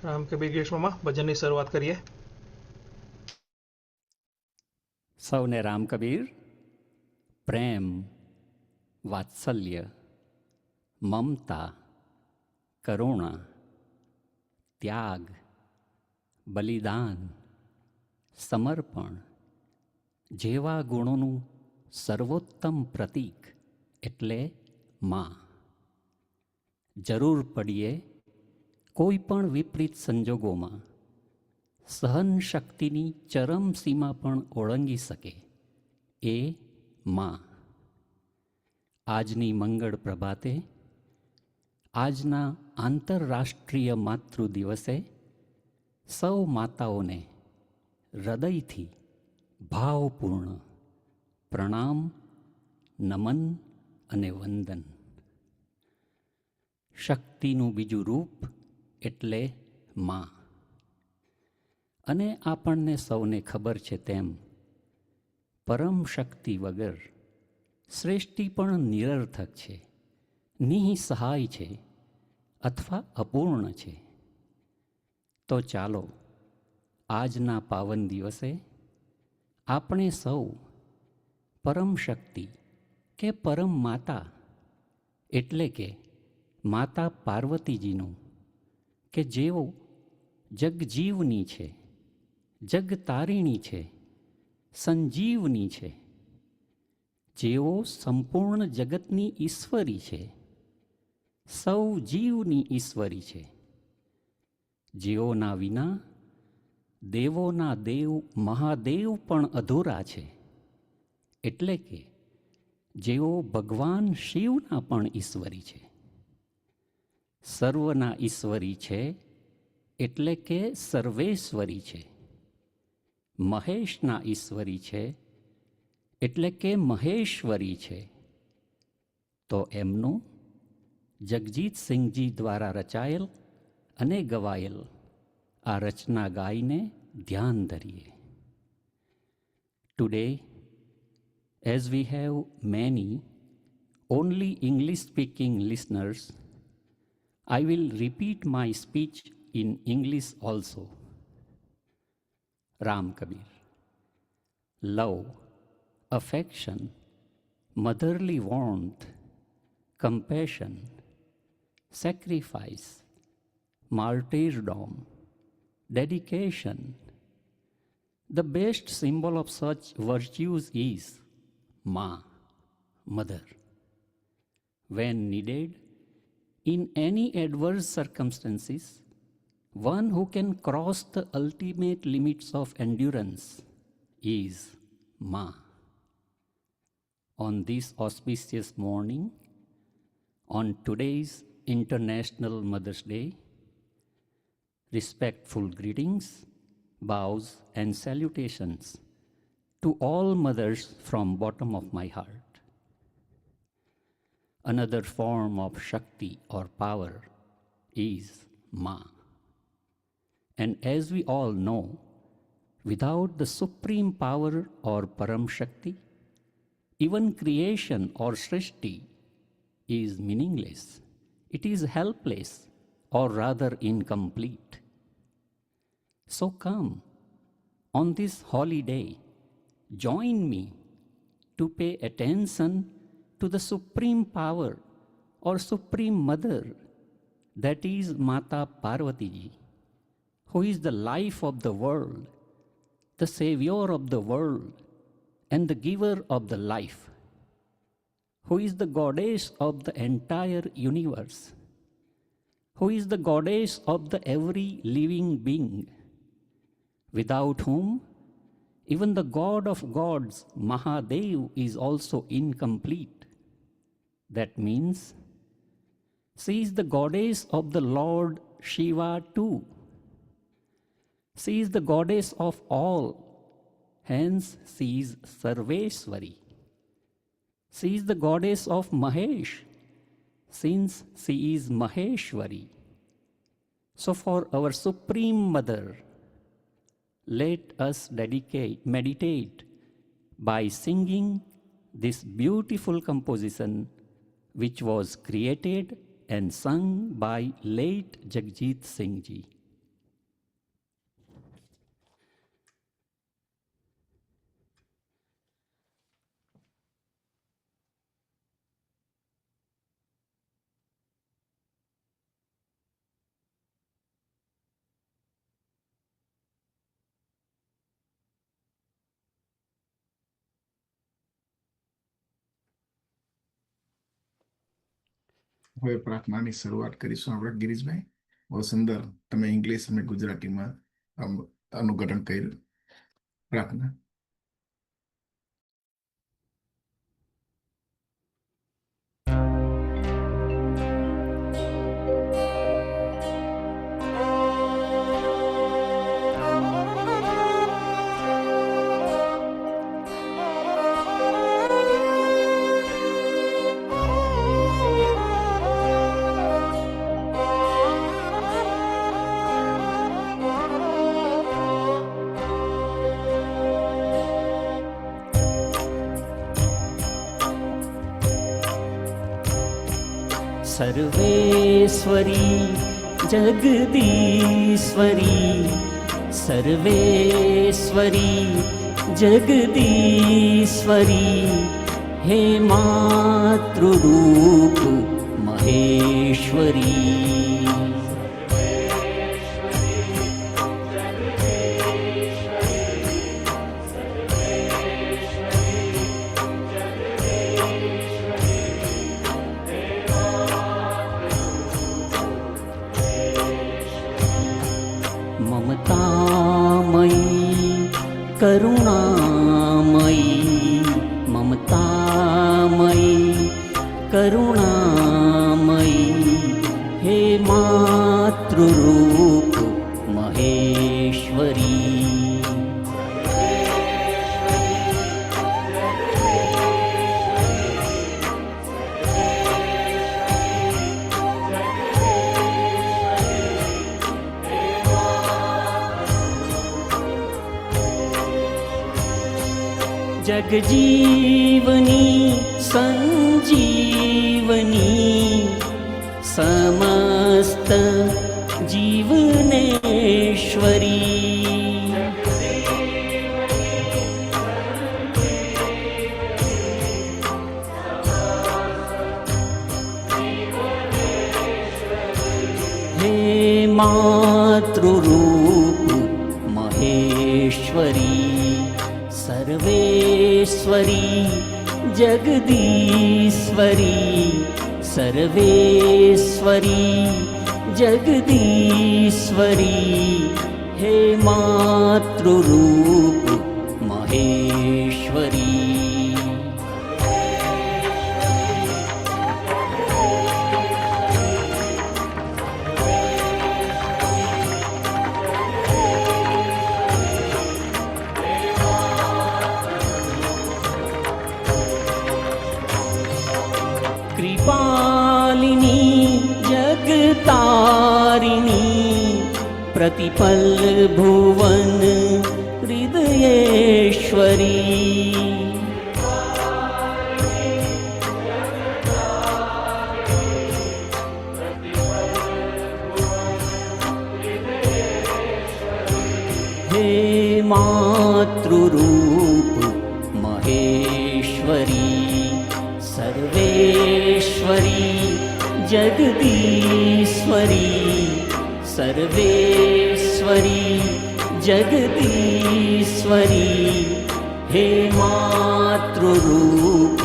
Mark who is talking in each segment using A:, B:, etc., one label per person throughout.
A: રામ કબીર ગ્રીષ્મમાં ભજનની શરૂઆત કરીએ.
B: સૌને રામ કબીર, પ્રેમ, વાત્સલ્ય, મમતા, કરુણા, ત્યાગ, બલિદાન, સમર્પણ જેવા ગુણોનું સર્વોત્તમ પ્રતીક એટલે માં. જરૂર પડીએ કોઈ પણ વિપરીત સંજોગોમાં સહન શક્તિની ચરમ સીમા પણ ઓળંગી શકે એ માં. આજની મંગળ પ્રભાતે, આજના આંતરરાષ્ટ્રીય માતૃ દિવસે સૌ માતાઓને હૃદયથી ભાવપૂર્ણ પ્રણામ, નમન અને વંદન. શક્તિનું બીજું રૂપ એટલે માં. અને આપણને સૌને ખબર છે તેમ પરમ શક્તિ વગર સૃષ્ટિ પણ નિરર્થક છે, નિઃસહાય છે અથવા અપૂર્ણ છે. તો ચાલો આજના પાવન દિવસે આપણે સૌ પરમ શક્તિ કે પરમ માતા એટલે કે માતા પાર્વતીજીનું, કે જેઓ જગજીવની છે, જગતારિણી છે, સંજીવની છે, જેઓ સંપૂર્ણ જગતની ઈશ્વરી છે, સૌ જીવની ઈશ્વરી છે, જેઓના વિના દેવોના દેવ મહાદેવ પણ અધૂરા છે, એટલે કે જેઓ ભગવાન શિવના પણ ઈશ્વરી છે, સર્વના ઈશ્વરી છે એટલે કે સર્વેશ્વરી છે, મહેશના ઈશ્વરી છે એટલે કે મહેશ્વરી છે. તો એમનું જગજીતસિંહજી દ્વારા રચાયેલ અને ગવાયેલ આ રચના ગાઈને ધ્યાન ધરીએ. Today, as we have many only English-speaking listeners, I will repeat my speech in English also. Ram Kabir. Love, affection, motherly warmth, compassion, sacrifice, martyrdom, dedication. The best symbol of such virtues is Ma, mother. When needed, in any adverse circumstances, one who can cross the ultimate limits of endurance is Ma. On this auspicious morning, on today's International Mother's Day, respectful greetings, bows and salutations to all mothers from bottom of my heart. Another form of Shakti or power is Ma. And as we all know, without the supreme power or Param Shakti, even creation or Srishti is meaningless. It is helpless or rather incomplete. So come, on this holy day, join me to pay attention to the supreme power or supreme mother, that is Mata Parvati Ji, who is the life of the world, the savior of the world, and the giver of the life, who is the goddess of the entire universe, who is the goddess of the every living being, without whom even the God of gods, Mahadev, is also incomplete. That means she is the goddess of the Lord Shiva too. She is the goddess of all, hence she is Sarveshwari. She is the goddess of Mahesh, since she is Maheshwari. So for our Supreme Mother, let us meditate by singing this beautiful composition which was created and sung by late Jagjit Singh Ji.
C: હવે પ્રાર્થનાની શરૂઆત કરીશું આપણે ગિરીશભાઈ. બહુ સુંદર તમે English અને ગુજરાતીમાં અનુકરણ કર્યું. પ્રાર્થના.
B: सर्वेश्वरी जगदीश्वरी, सर्वेश्वरी जगदीश्वरी, हे मातृरूप महेश्वरी. ममतामयी करुणामयी, ममतामयी करुणामयी, हे मातृरूप महेश्वरी. जगजीवनी संजीवनी, समस्त जीवनेश्वरी. हे मातृरूप महेश्वरी, सर्वेश्वरी जगदीश्वरी, सर्वेश्वरी जगदीश्वरी, हे मातृरूप महेश्वरी. कृपालिनी जगतारिणी, प्रतिपल भुवन हृदयेश्वरी. हे मातृरूप महेश्वरी, सर्वेश्वरी जगदीश्वरी, सर्वेश्वरी जगदीश्वरी, हे मातृरूप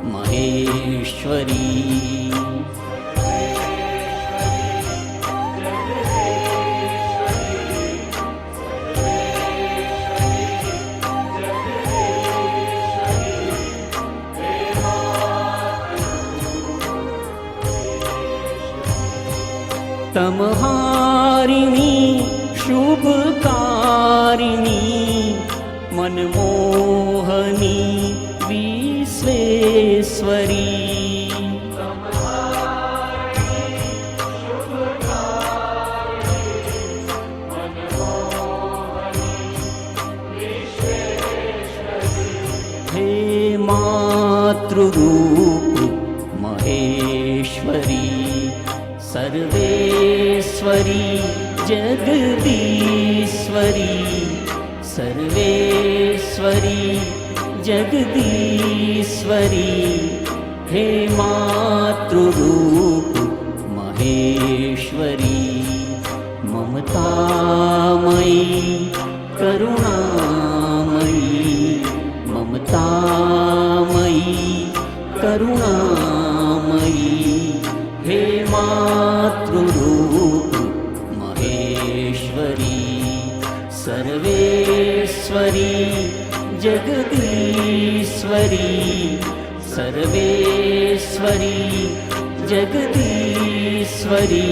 B: महेश्वरी. तमहारिणी शुभकारिणी, मनमोहनी विश्वेश्वरी. हे मातृरूप महेश्वरी, सर्वेश्वरी जगदीश्वरी, सर्वेश्वरी जगदीश्वरी, हे मातृरूप महेश्वरी. ममतामयी करुणामयी, ममतामयी करुणामयी, हे मातृरूप महेश्वरी सर्वेश्वरी जगदीश्वरी सर्वेश्वरी जगदीश्वरी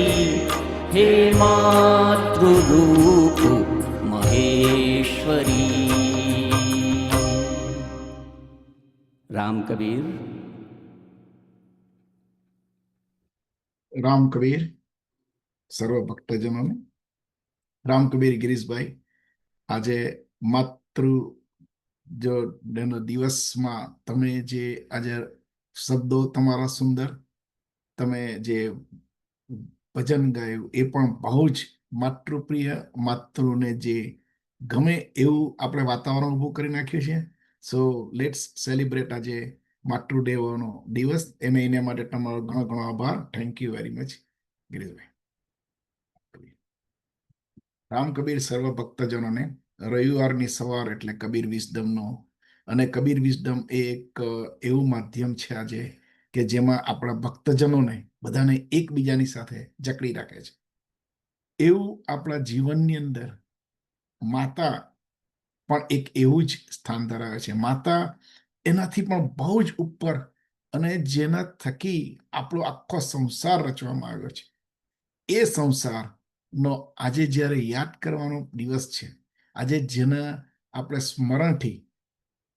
B: हे मातृरूप महेश्वरी। राम कबीर।
C: રામ કબીર સર્વ ભક્તજનોને રામ કબીર ગિરીશભાઈ, આજે માતૃ જો દિવસમાં તમે જે આજે શબ્દો તમારા સુંદર, તમે જે ભજન ગાયું એ પણ બહુ જ માતૃપ્રિય, માતૃને જે ગમે એવું આપણે વાતાવરણ ઊભું કરી નાખ્યું છે. સો લેટ્સ સેલિબ્રેટ આજે માતૃદેવોનો દિવસ. એના માટે તમારો ઘણો ઘણો આભાર. Thank you very much Girishbhai. Ram Kabir સર્વ ભક્તજનોને રવિવારની સવાર એટલે કબીર વિઝડમનો, અને કબીર વિઝડમ એ એક એવું માધ્યમ છે આજે કે જેમાં આપણા ભક્તજનોને બધાને એકબીજાની સાથે જકડી રાખે છે. એવું આપણા જીવનની અંદર માતા પણ એક એવું જ સ્થાન ધરાવે છે. માતા એનાથી પણ બહુ જ ઉપર, અને જેના થકી આપણો આખો સંસાર રચવામાં આવ્યો છે. એ સંસારનો આજે જ્યારે યાદ કરવાનો દિવસ છે, આજે જેના આપણે સ્મરણથી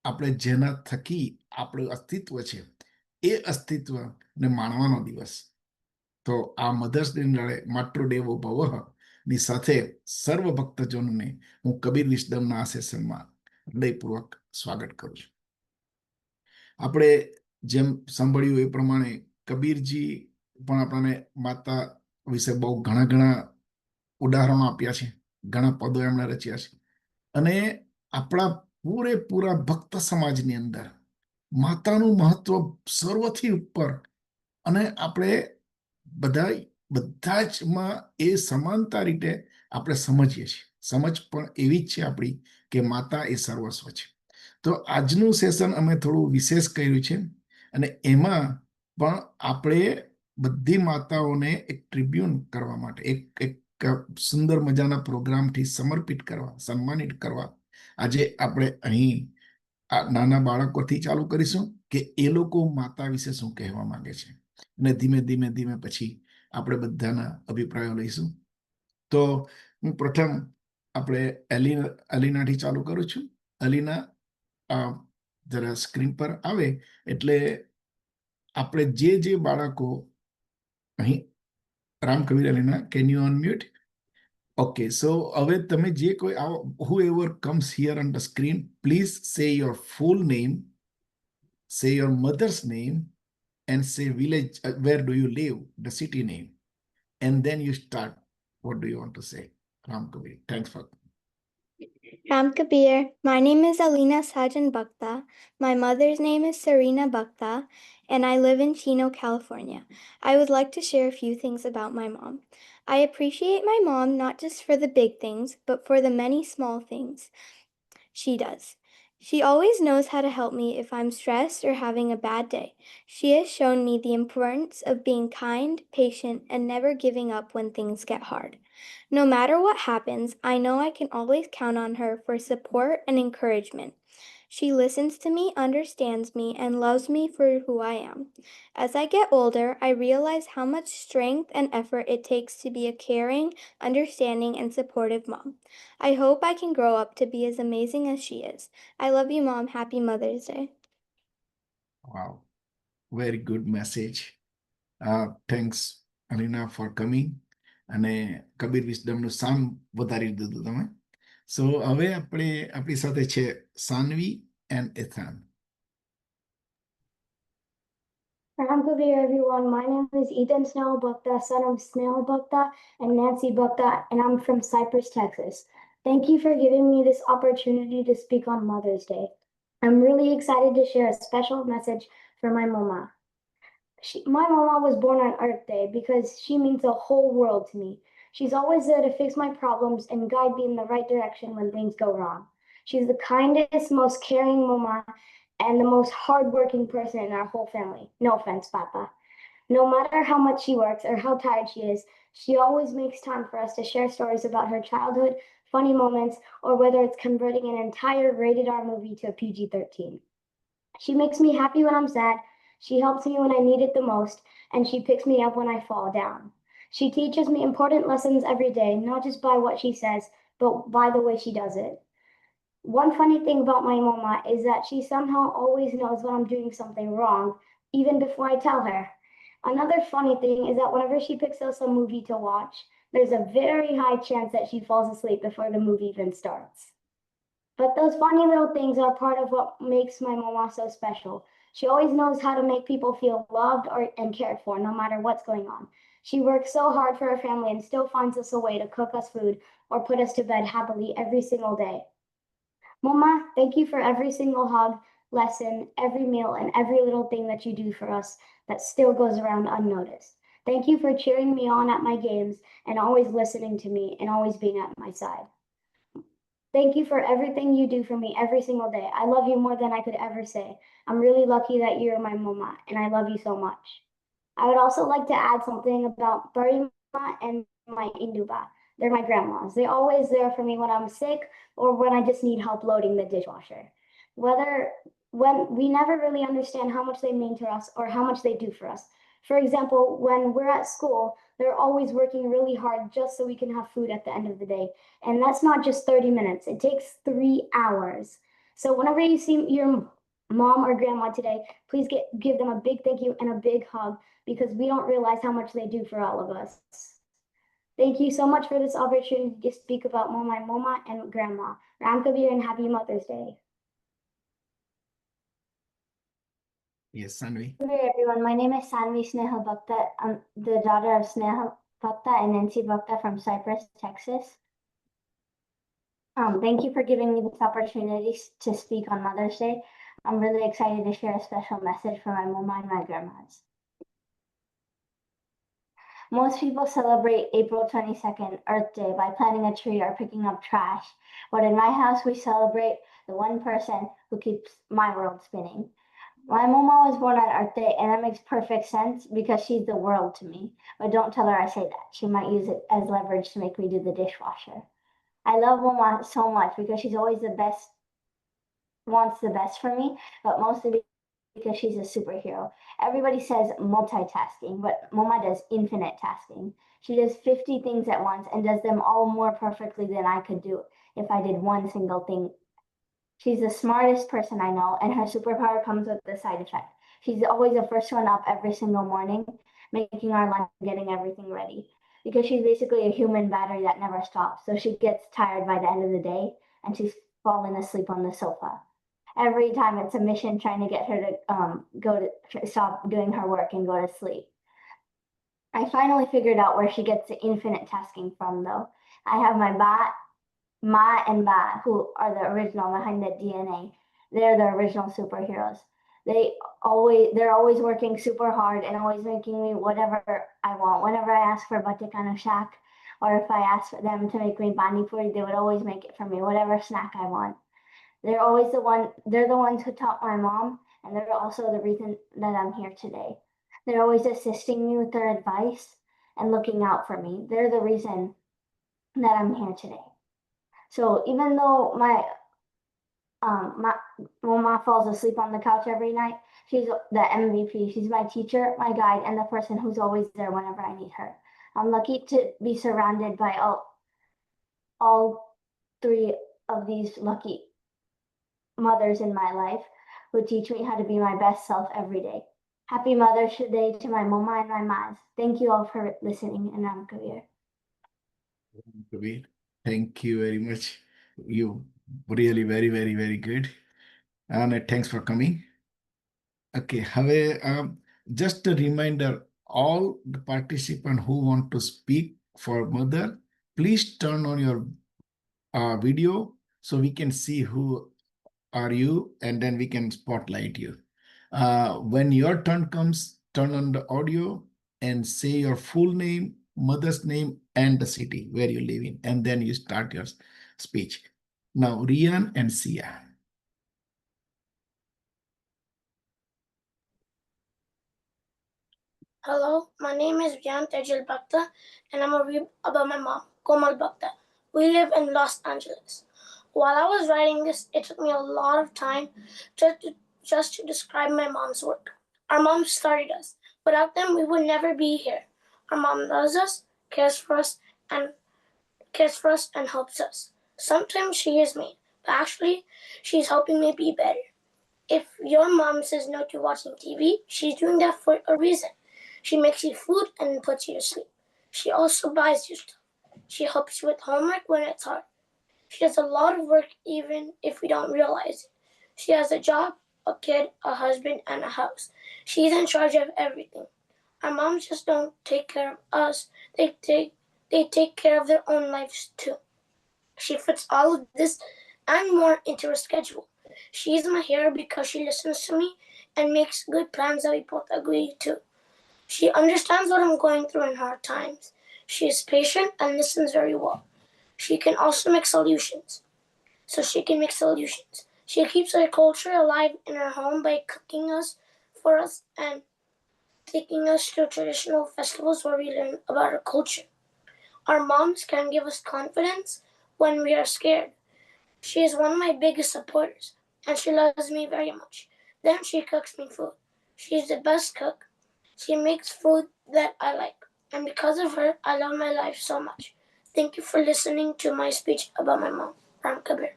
C: આપણે જેના થકી આપણું અસ્તિત્વ છે, એ અસ્તિત્વને માણવાનો દિવસ. તો આ મધર્સ ડે નાળે માતૃદેવો ભવઃ ની સાથે સર્વ ભક્તજનોને હું કબીર વિઝડમના આ સેશનમાં હૃદયપૂર્વક સ્વાગત કરું છું. આપણે જેમ સાંભળ્યું એ પ્રમાણે કબીરજી પણ આપણને માતા વિશે બહુ ઘણા ઘણા ઉદાહરણો આપ્યા છે, ઘણા પદો એમણે રચ્યા છે. અને આપણા પૂરેપૂરા ભક્ત સમાજની અંદર માતાનું મહત્વ સર્વથી ઉપર, અને આપણે બધા જ માં એ સમાનતા રીતે આપણે સમજીએ છીએ. સમજ પણ એવી જ છે આપણી કે માતા એ સર્વસ્વ છે. તો આજનું સેશન અમે થોડું વિશેષ કર્યું છે, અને એમાં પણ આપણે બધી માતાઓને એક ટ્રિબ્યુન કરવા માટે એક સુંદર મજાના પ્રોગ્રામથી સમર્પિત કરવા, સન્માનિત કરવા આજે આપણે અહીં આ નાના બાળકોથી ચાલુ કરીશું કે એ લોકો માતા વિશે શું કહેવા માંગે છે, અને ધીમે ધીમે ધીમે પછી આપણે બધાના અભિપ્રાયો લઈશું. તો હું પ્રથમ આપણે અલીનાથી ચાલુ કરું છું. અલીના, જરા સ્ક્રીન પર આવે એટલે આપણે જે બાળકો અહીં, Ram Kabir Alina, can you unmute? Okay, so હવે તમે જે કોઈ whoever comes here on the screen, please say your full name, say your mother's name, and say village, where do you live, the city name, and then you start. What do you want to say? Ram Kabir, thanks for.
D: Ram Kabir, my name is Alina Sajan Bhakta. My mother's name is Serena Bhakta, and I live in Chino, California. I would like to share a few things about my mom. I appreciate my mom not just for the big things, but for the many small things she does. She always knows how to help me if I'm stressed or having a bad day. She has shown me the importance of being kind, patient, and never giving up when things get hard. No matter what happens, I know I can always count on her for support and encouragement. She listens to me, understands me, and loves me for who I am. As I get older, I realize how much strength and effort it takes to be a caring, understanding, and supportive mom. I hope I can grow up to be as amazing as she is. I love you, Mom. Happy Mother's Day.
C: Wow, very good message. Thanks, Alina, for coming. અને કબીર વિઝડમનું સામ વધારી દીધું તમે. સો હવે આપણી સાથે છે Saanvi and Ethan.
E: Ram Kabir, everyone. My name is Ethan Snell Bhakta, son of Snell Bhakta and Nancy Bhakta, and I'm from Cypress, Texas. Thank you for giving me this opportunity to speak on Mother's Day. I'm really excited to share a special message for my mama. My mama was born on Earth Day because she means the whole world to me. She's always there to fix my problems and guide me in the right direction when things go wrong. She's the kindest, most caring mama and the most hardworking person in our whole family. No offense, Papa. No matter how much she works or how tired she is, she always makes time for us to share stories about her childhood, funny moments, or whether it's converting an entire rated R movie to a PG-13. She makes me happy when I'm sad, she helps me when I need it the most, and she picks me up when I fall down. She teaches me important lessons every day, not just by what she says, but by the way she does it. One funny thing about my mama is that she somehow always knows when I'm doing something wrong, even before I tell her. Another funny thing is that whenever she picks us a movie to watch, there's a very high chance that she falls asleep before the movie even starts. But those funny little things are part of what makes my mama so special. She always knows how to make people feel loved and cared for, no matter what's going on. She works so hard for her family and still finds us a way to cook us food or put us to bed happily every single day. Mama, thank you for every single hug, lesson, every meal, and every little thing that you do for us that still goes around unnoticed. Thank you for cheering me on at my games and always listening to me and always being at my side. Thank you for everything you do for me every single day. I love you more than I could ever say. I'm really lucky that you're my mama, and I love you so much. I would also like to add something about Barima and my Induba. They're my grandmas. They're always there for me when I'm sick or when I just need help loading the dishwasher. When we never really understand how much they mean to us or how much they do for us. For example, when we're at school, they're always working really hard just so we can have food at the end of the day. And that's not just 30 minutes, it takes 3 hours. So whenever you see your mom or grandma today, please give them a big thank you and a big hug because we don't realize how much they do for all of us. Thank you so much for this opportunity to speak about my mama and grandma. Ram Kabir and happy Mother's Day.
C: Yes, Sanvi.
E: Hello everyone, my name is Sanvi Snehal Bhakta. I'm the daughter of Snehal Bhakta and Nancy Bhakta from Cypress, Texas. Thank you for giving me this opportunity to speak on Mother's Day. I'm really excited to share a special message for my mama and my grandmas. Most people celebrate April 22nd, Earth Day, by planting a tree or picking up trash. But in my house, we celebrate the one person who keeps my world spinning. My mama was born on Earth Day, and that makes perfect sense because she's the world to me. But don't tell her I say that. She might use it as leverage to make me do the dishwasher. I love mama so much because she's always the best, wants the best for me, but mostly because she's a superhero. Everybody says multitasking, but mama does infinite tasking. She does 50 things at once and does them all more perfectly than I could do if I did one single thing. She's the smartest person I know, and her superpower comes with the side effect. She's always the first one up every single morning, making our lunch and getting everything ready. Because she's basically a human battery that never stops. So she gets tired by the end of the day, and she's fallen asleep on the sofa. Every time it's a mission trying to get her to stop doing her work and go to sleep. I finally figured out where she gets the infinite tasking from, though. I have my Ma and Ba, who are the original behind the DNA. They're the original superheroes. They're always working super hard and always making me whatever I want. Whenever I ask for Batikana Shack, or if I ask for them to make me Bani Puri, they would always make it for me, whatever snack I want. They're the ones who taught my mom, and they're also the reason that I'm here today. They're always assisting me with their advice and looking out for me. They're the reason that I'm here today. So even though my mama falls asleep on the couch every night, she's the MVP. She's my teacher, my guide, and the person who's always there whenever I need her. I'm lucky to be surrounded by all three of these lucky mothers in my life who teach me how to be my best self every day. Happy Mother's Day to my mama and my mas. Thank you all for listening, and I'm Kabir.
C: Kabir, thank you very much. You really very, very, very good. And thanks for coming. Okay, just a reminder, all the participants who want to speak for mother, please turn on your video so we can see who are you and then we can spotlight you. When your turn comes, turn on the audio and say your full name, mother's name, and the city where you live in, and then you start your speech. Now, Rian and Sia.
F: Hello, my name is Vyan Tejal Bhakta, and I'm going to read about my mom, Komal Bhakta. We live in Los Angeles. While I was writing this, it took me a lot of time just to describe my mom's work. Our mom started us. Without them, we would never be here. Our mom loves us, and helps us. Sometimes she is mean, but actually, she's helping me be better. If your mom says no to watching TV, she's doing that for a reason. She makes you food and puts you to sleep. She also buys you stuff. She helps you with homework when it's hard. She does a lot of work even if we don't realize it. She has a job, a kid, a husband, and a house. She's in charge of everything. Our moms just don't take care of us. They take care of their own lives too. She fits all of this and more into her schedule. She's my hero because she listens to me and makes good plans that we both agree to. She understands what I'm going through in hard times. She is patient and listens very well. She can also make solutions. She keeps our culture alive in her home by cooking us for us and taking us to traditional festivals where we learn about our culture. Our moms can give us confidence when we are scared. She is one of my biggest supporters, and she loves me very much. Then she cooks me food. She's the best cook. She makes food that I like, and because of her, I love my life so much. Thank you for listening to my speech about my mom, Ram Kabir.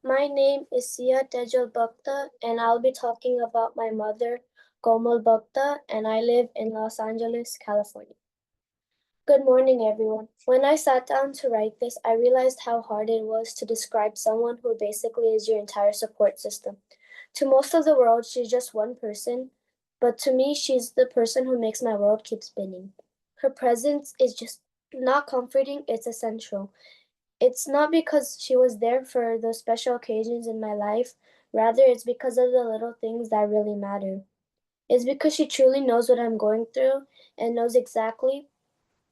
F: My name is Sia Tejal Bhakta, and I'll be talking about my mother, Komal Bhakta, and I live in Los Angeles, California. Good morning, everyone. When I sat down to write this, I realized how hard it was to describe someone who basically is your entire support system. To most of the world, she's just one person, but to me, she's the person who makes my world keep spinning. Her presence is just not comforting, it's essential. It's not because she was there for those special occasions in my life, rather, it's because of the little things that really matter. It's because she truly knows what I'm going through and knows exactly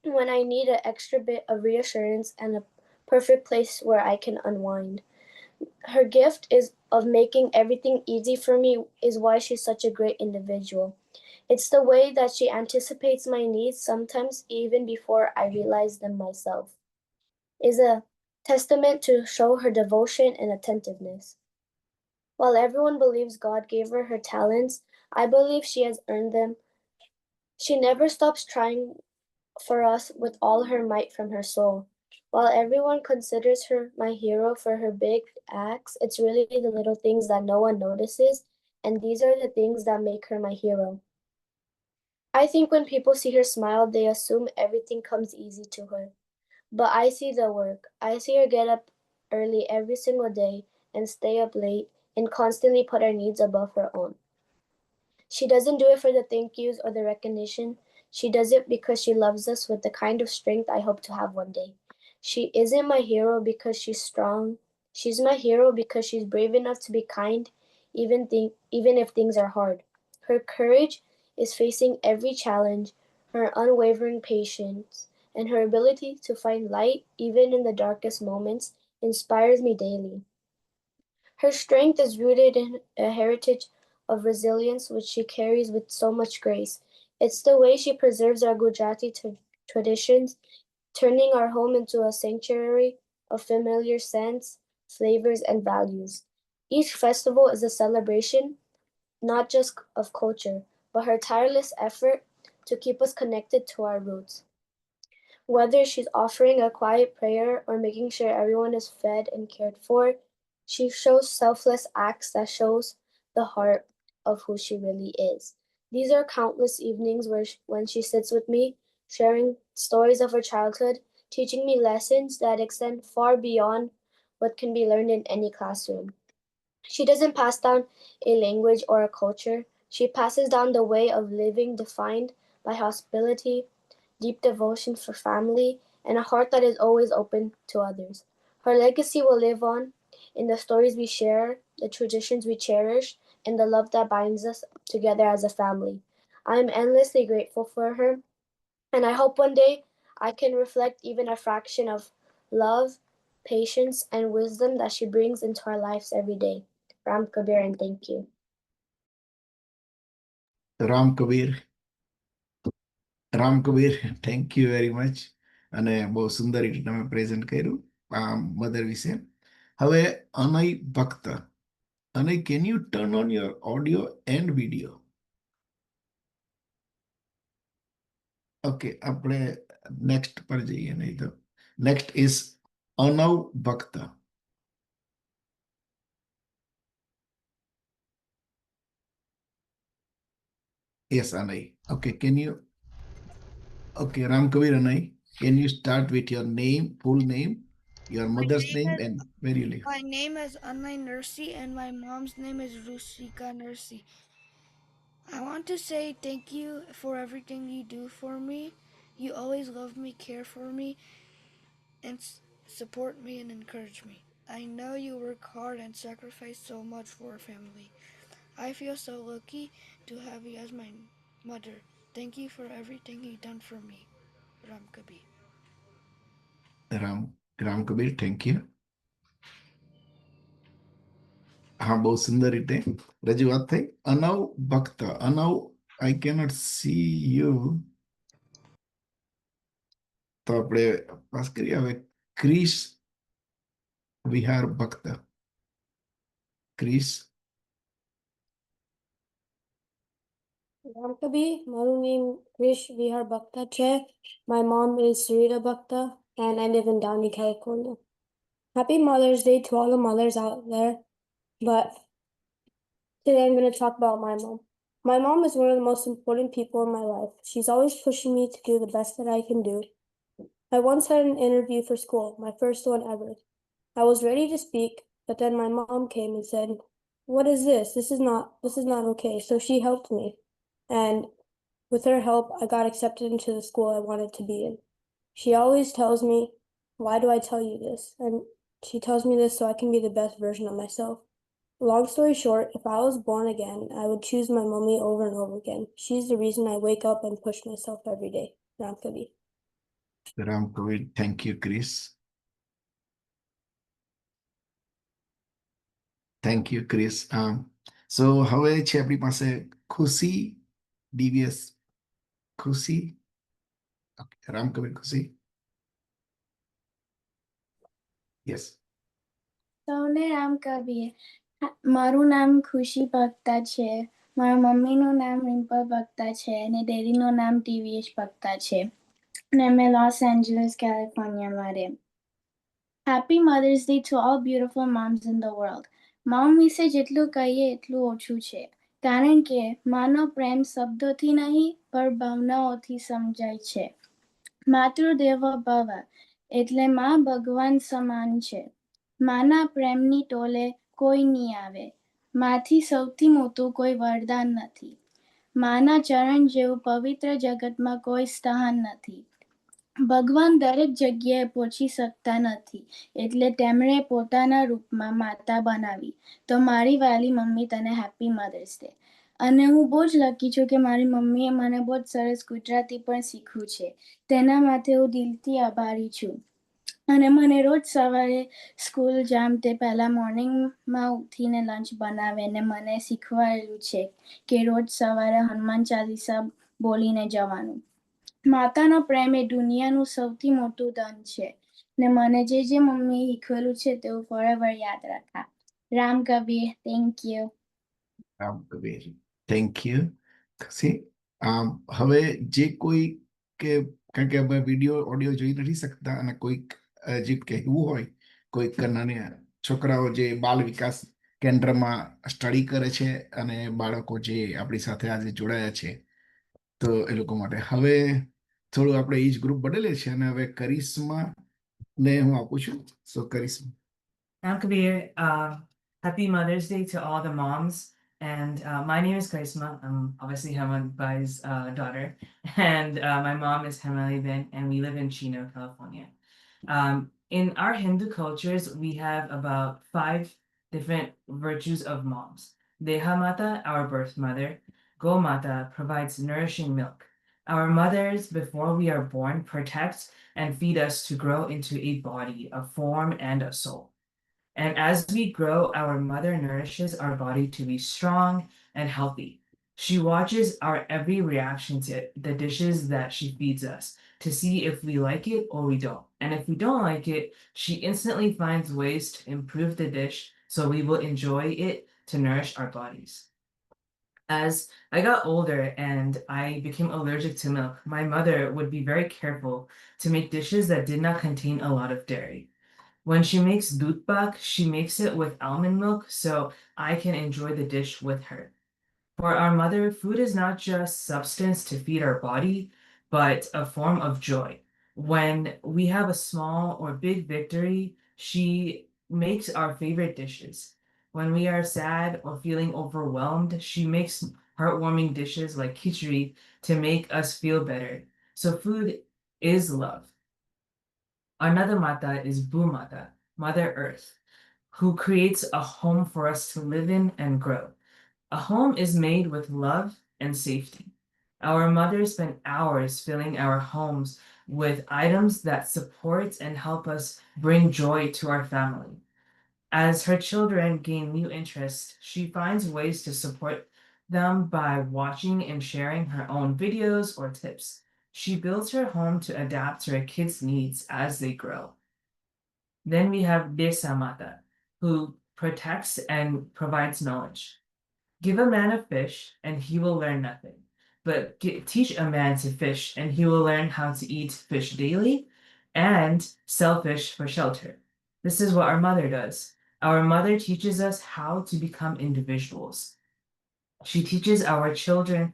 F: when I need an extra bit of reassurance and a perfect place where I can unwind. Her gift is of making everything easy for me is why she's such a great individual. It's the way that she anticipates my needs sometimes even before I realize them myself. Is a testament to show her devotion and attentiveness. While everyone believes God gave her her talents, I believe she has earned them. She never stops trying for us with all her might from her soul. While everyone considers her my hero for her big acts, it's really the little things that no one notices, and these are the things that make her my hero. I think when people see her smile, they assume everything comes easy to her. But I see the work. I see her get up early every single day and stay up late and constantly put our needs above her own. She doesn't do it for the thank yous or the recognition. She does it because she loves us with the kind of strength I hope to have one day. She isn't my hero because she's strong. She's my hero because she's brave enough to be kind, even if things are hard. Her courage is facing every challenge, her unwavering patience, and her ability to find light even in the darkest moments inspires me daily. Her strength is rooted in a heritage of resilience which she carries with so much grace. It's the way she preserves our Gujarati traditions, turning our home into a sanctuary of familiar scents, flavors, and values. Each festival is a celebration, not just of culture, but her tireless effort to keep us connected to our roots. Whether she's offering a quiet prayer or making sure everyone is fed and cared for, she shows selfless acts that shows the heart of who she really is. These are countless evenings when she sits with me, sharing stories of her childhood, teaching me lessons that extend far beyond what can be learned in any classroom. She doesn't pass down a language or a culture. She passes down the way of living defined by hospitality, deep devotion for family, and a heart that is always open to others. Her legacy will live on in the stories we share, the traditions we cherish, and the love that binds us together as a family. I am endlessly grateful for her, and I hope one day I can reflect even a fraction of love, patience, and wisdom that she brings into our lives every day. Ram Kabir, and thank you.
C: Ram Kabir thank you very much. અને બહુ સુંદર રીતે તમે present કર્યું આ mother વિશે. હવે અનય ભક્ત. Anay, can you turn on your audio and video? Okay, આપણે નેક્સ્ટ પર જઈએ નહીં તો. નેક્સ્ટ ઇઝ અનવ ભક્ત. Yes, Anay. Okay, can you? Okay, Ram Kabir Anay, can you start with your name, full name, your mother's name, and where you live?
G: My name is Anay Nursi and my mom's name is Rusika Nursi. I want to say thank you for everything you do for me. You always love me, care for me, and support me and encourage me. I know you work hard and sacrifice so much for our family. I feel so lucky to have you as my mother. Thank you for everything you've done for me. Ram Kabir.
C: Ram Kabir, thank you. હા, બહુ સુંદર રીતે રજૂઆત થઈ. અનવ ભક્ત. અનવ, આઈ cannot C you. તો આપણે pass કરીએ. હવે ક્રિસ વિહાર ભક્ત. ક્રિસ.
E: Ram Kabir, મારું name Krish Vihar Bhakta છે. My mom is Sarita Bhakta and I live in Downey, California. Happy Mother's Day to all the mothers out there. But today I'm going to talk about my mom. My mom is one of the most important people in my life. She's always pushing me to do the best that I can do. I once had an interview for school, my first one ever. I was ready to speak, but then my mom came and said, "What is this? This is not okay." So she helped me. And with her help, I got accepted into the school I wanted to be in. She always tells me, "Why do I tell you this?" And she tells me this so I can be the best version of myself. Long story short, if I was born again, I would choose my mommy over and over again. She's the reason I wake up and push myself every day. Ram Kabir.
C: Ram Kabir, thank you, Chris. Thank you, Chris. So હવે છે આપણી પાસે ખુશી DVS. ખુશી. રામ કબીર, ખુશી. Yes.
F: સૌને રામ કબીર. મારું નામ ખુશી ભક્તા છે. મારા મમ્મીનું નામ રિમ્પલ ભક્તા છે અને ડેડીનું નામ TVS ભક્તા છે અને અમે લોસ એન્જલસ કેલિફોર્નિયામાં રહે. Happy Mother's Day to all beautiful moms in the world. મમ વિશે જેટલું કહીએ એટલું ઓછું છે, કારણ કે માનો પ્રેમ શબ્દોથી નહીં પણ ભાવનાઓથી સમજાય છે. માતૃદેવો ભવ એટલે માં ભગવાન સમાન છે. માના પ્રેમની ટોલે કોઈ નહીં આવે. માથી સૌથી મોટું કોઈ વરદાન નથી. માના ચરણ જેવું પવિત્ર જગતમાં કોઈ સ્થાન નથી. ભગવાન દરેક જગ્યાએ પહોંચી શકતા નથી, એટલે તેમણે પોતાના રૂપમાં માતા બનાવી. તો મારી વાલી મમ્મી, તને હેપી મધર્સ ડે. અને હું બહુ જ લકી છું કે મારી મમ્મીએ મને બહુ જ સરસ ગુજરાતી પણ શીખવું છે. તેના માટે હું દિલથી આભારી છું. અને મને રોજ સવારે સ્કૂલ જામ તે પહેલાં મોર્નિંગમાં ઉઠીને લંચ બનાવે અને મને શીખવાડેલું છે કે રોજ સવારે હનુમાન ચાલીસા બોલીને જવાનું. માતાનો પ્રેમ એ દુનિયાનું સૌથી મોટું ધન છે ને મને જે મમ્મીએ શીખવેલું છે તેવું ફોrever યાદ રાખા. Ram Kabir, thank you.
C: Ram Kabir, thank you. Khushi. હવે જે કોઈ કે કારણ કે અમે વિડીયો ઓડિયો જોઈ નથી શકતા અને કોઈક જે કહેવું હોય, કોઈક નાના છોકરાઓ જે બાલ વિકાસ કેન્દ્રમાં સ્ટડી કરે છે અને બાળકો જે આપણી સાથે આજે જોડાયા છે, તો એ લોકો માટે હવે થોડું આપણે એજ ગ્રુપ બદલે છે અને હવે કરિશ્મા ને હું આપું છું. સો કરિશ્મા.
H: Ram Kabir, happy Mother's Day to all the moms. And my name is Karisma. I'm obviously Hemant Bai's daughter. And my mom is Hemali Ben, and we live in Chino, California. In our Hindu cultures, we have about 5 different virtues of moms. Deha Mata, our birth mother. Go Mata provides nourishing milk. Our mothers, before we are born, protect and feed us to grow into a body, a form, and a soul. And as we grow, our mother nourishes our body to be strong and healthy. She watches our every reaction to the dishes that she feeds us to see if we like it or we don't. And if we don't like it, she instantly finds ways to improve the dish so we will enjoy it to nourish our bodies. As I got older and I became allergic to milk, my mother would be very careful to make dishes that did not contain a lot of dairy. When she makes dutbak, she makes it with almond milk so I can enjoy the dish with her. For our mother, food is not just substance to feed our body, but a form of joy. When we have a small or big victory, she makes our favorite dishes. When we are sad or feeling overwhelmed, she makes heartwarming dishes like khichdi to make us feel better. So food is love. Another Mata is Bhumata, Mother Earth, who creates a home for us to live in and grow. A home is made with love and safety. Our mothers spend hours filling our homes with items that support and help us bring joy to our family. As her children gain new interests, she finds ways to support them by watching and sharing her own videos or tips. She builds her home to adapt to her kids' needs as they grow. Then we have Desa Mata, who protects and provides knowledge. Give a man a fish, and he will learn nothing. But teach a man to fish, and he will learn how to eat fish daily and sell fish for shelter. This is what our mother does. Our mother teaches us how to become individuals. She teaches our children,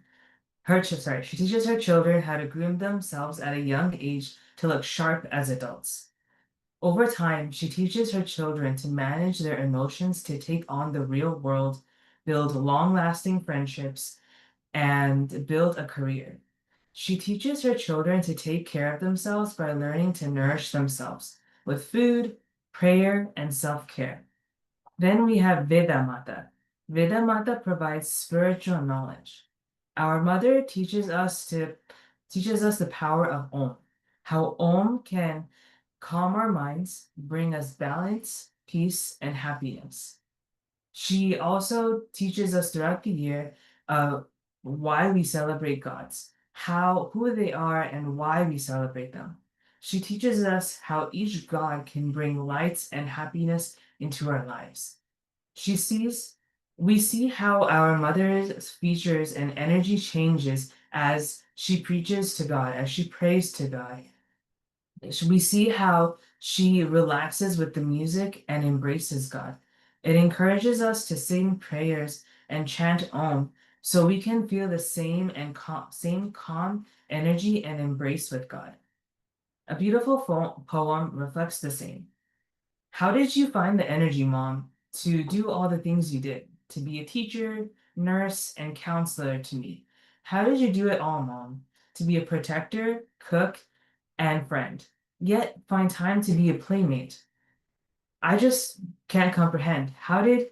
H: she teaches her children how to groom themselves at a young age to look sharp as adults. Over time, she teaches her children to manage their emotions, to take on the real world, build long-lasting friendships, and build a career. She teaches her children to take care of themselves by learning to nourish themselves with food, prayer, and self-care. Then we have Vedamata. Vedamata provides spiritual knowledge. Our mother teaches us the power of Om, how Om can calm our minds, bring us balance, peace, and happiness. She also teaches us throughout the year why we celebrate gods, who they are, and why we celebrate them. She teaches us how each god can bring light and happiness into our lives. We see how our mother's features and energy changes as she preaches to God, as she prays to God. We see how she relaxes with the music and embraces God. It encourages us to sing prayers and chant Om so we can feel the same calm energy and embrace with God. A beautiful poem reflects the same. How did you find the energy, Mom, to do all the things you did, to be a teacher, nurse, and counselor to me? How did you do it all, Mom? To be a protector, cook, and friend, yet find time to be a playmate. I just can't comprehend. How did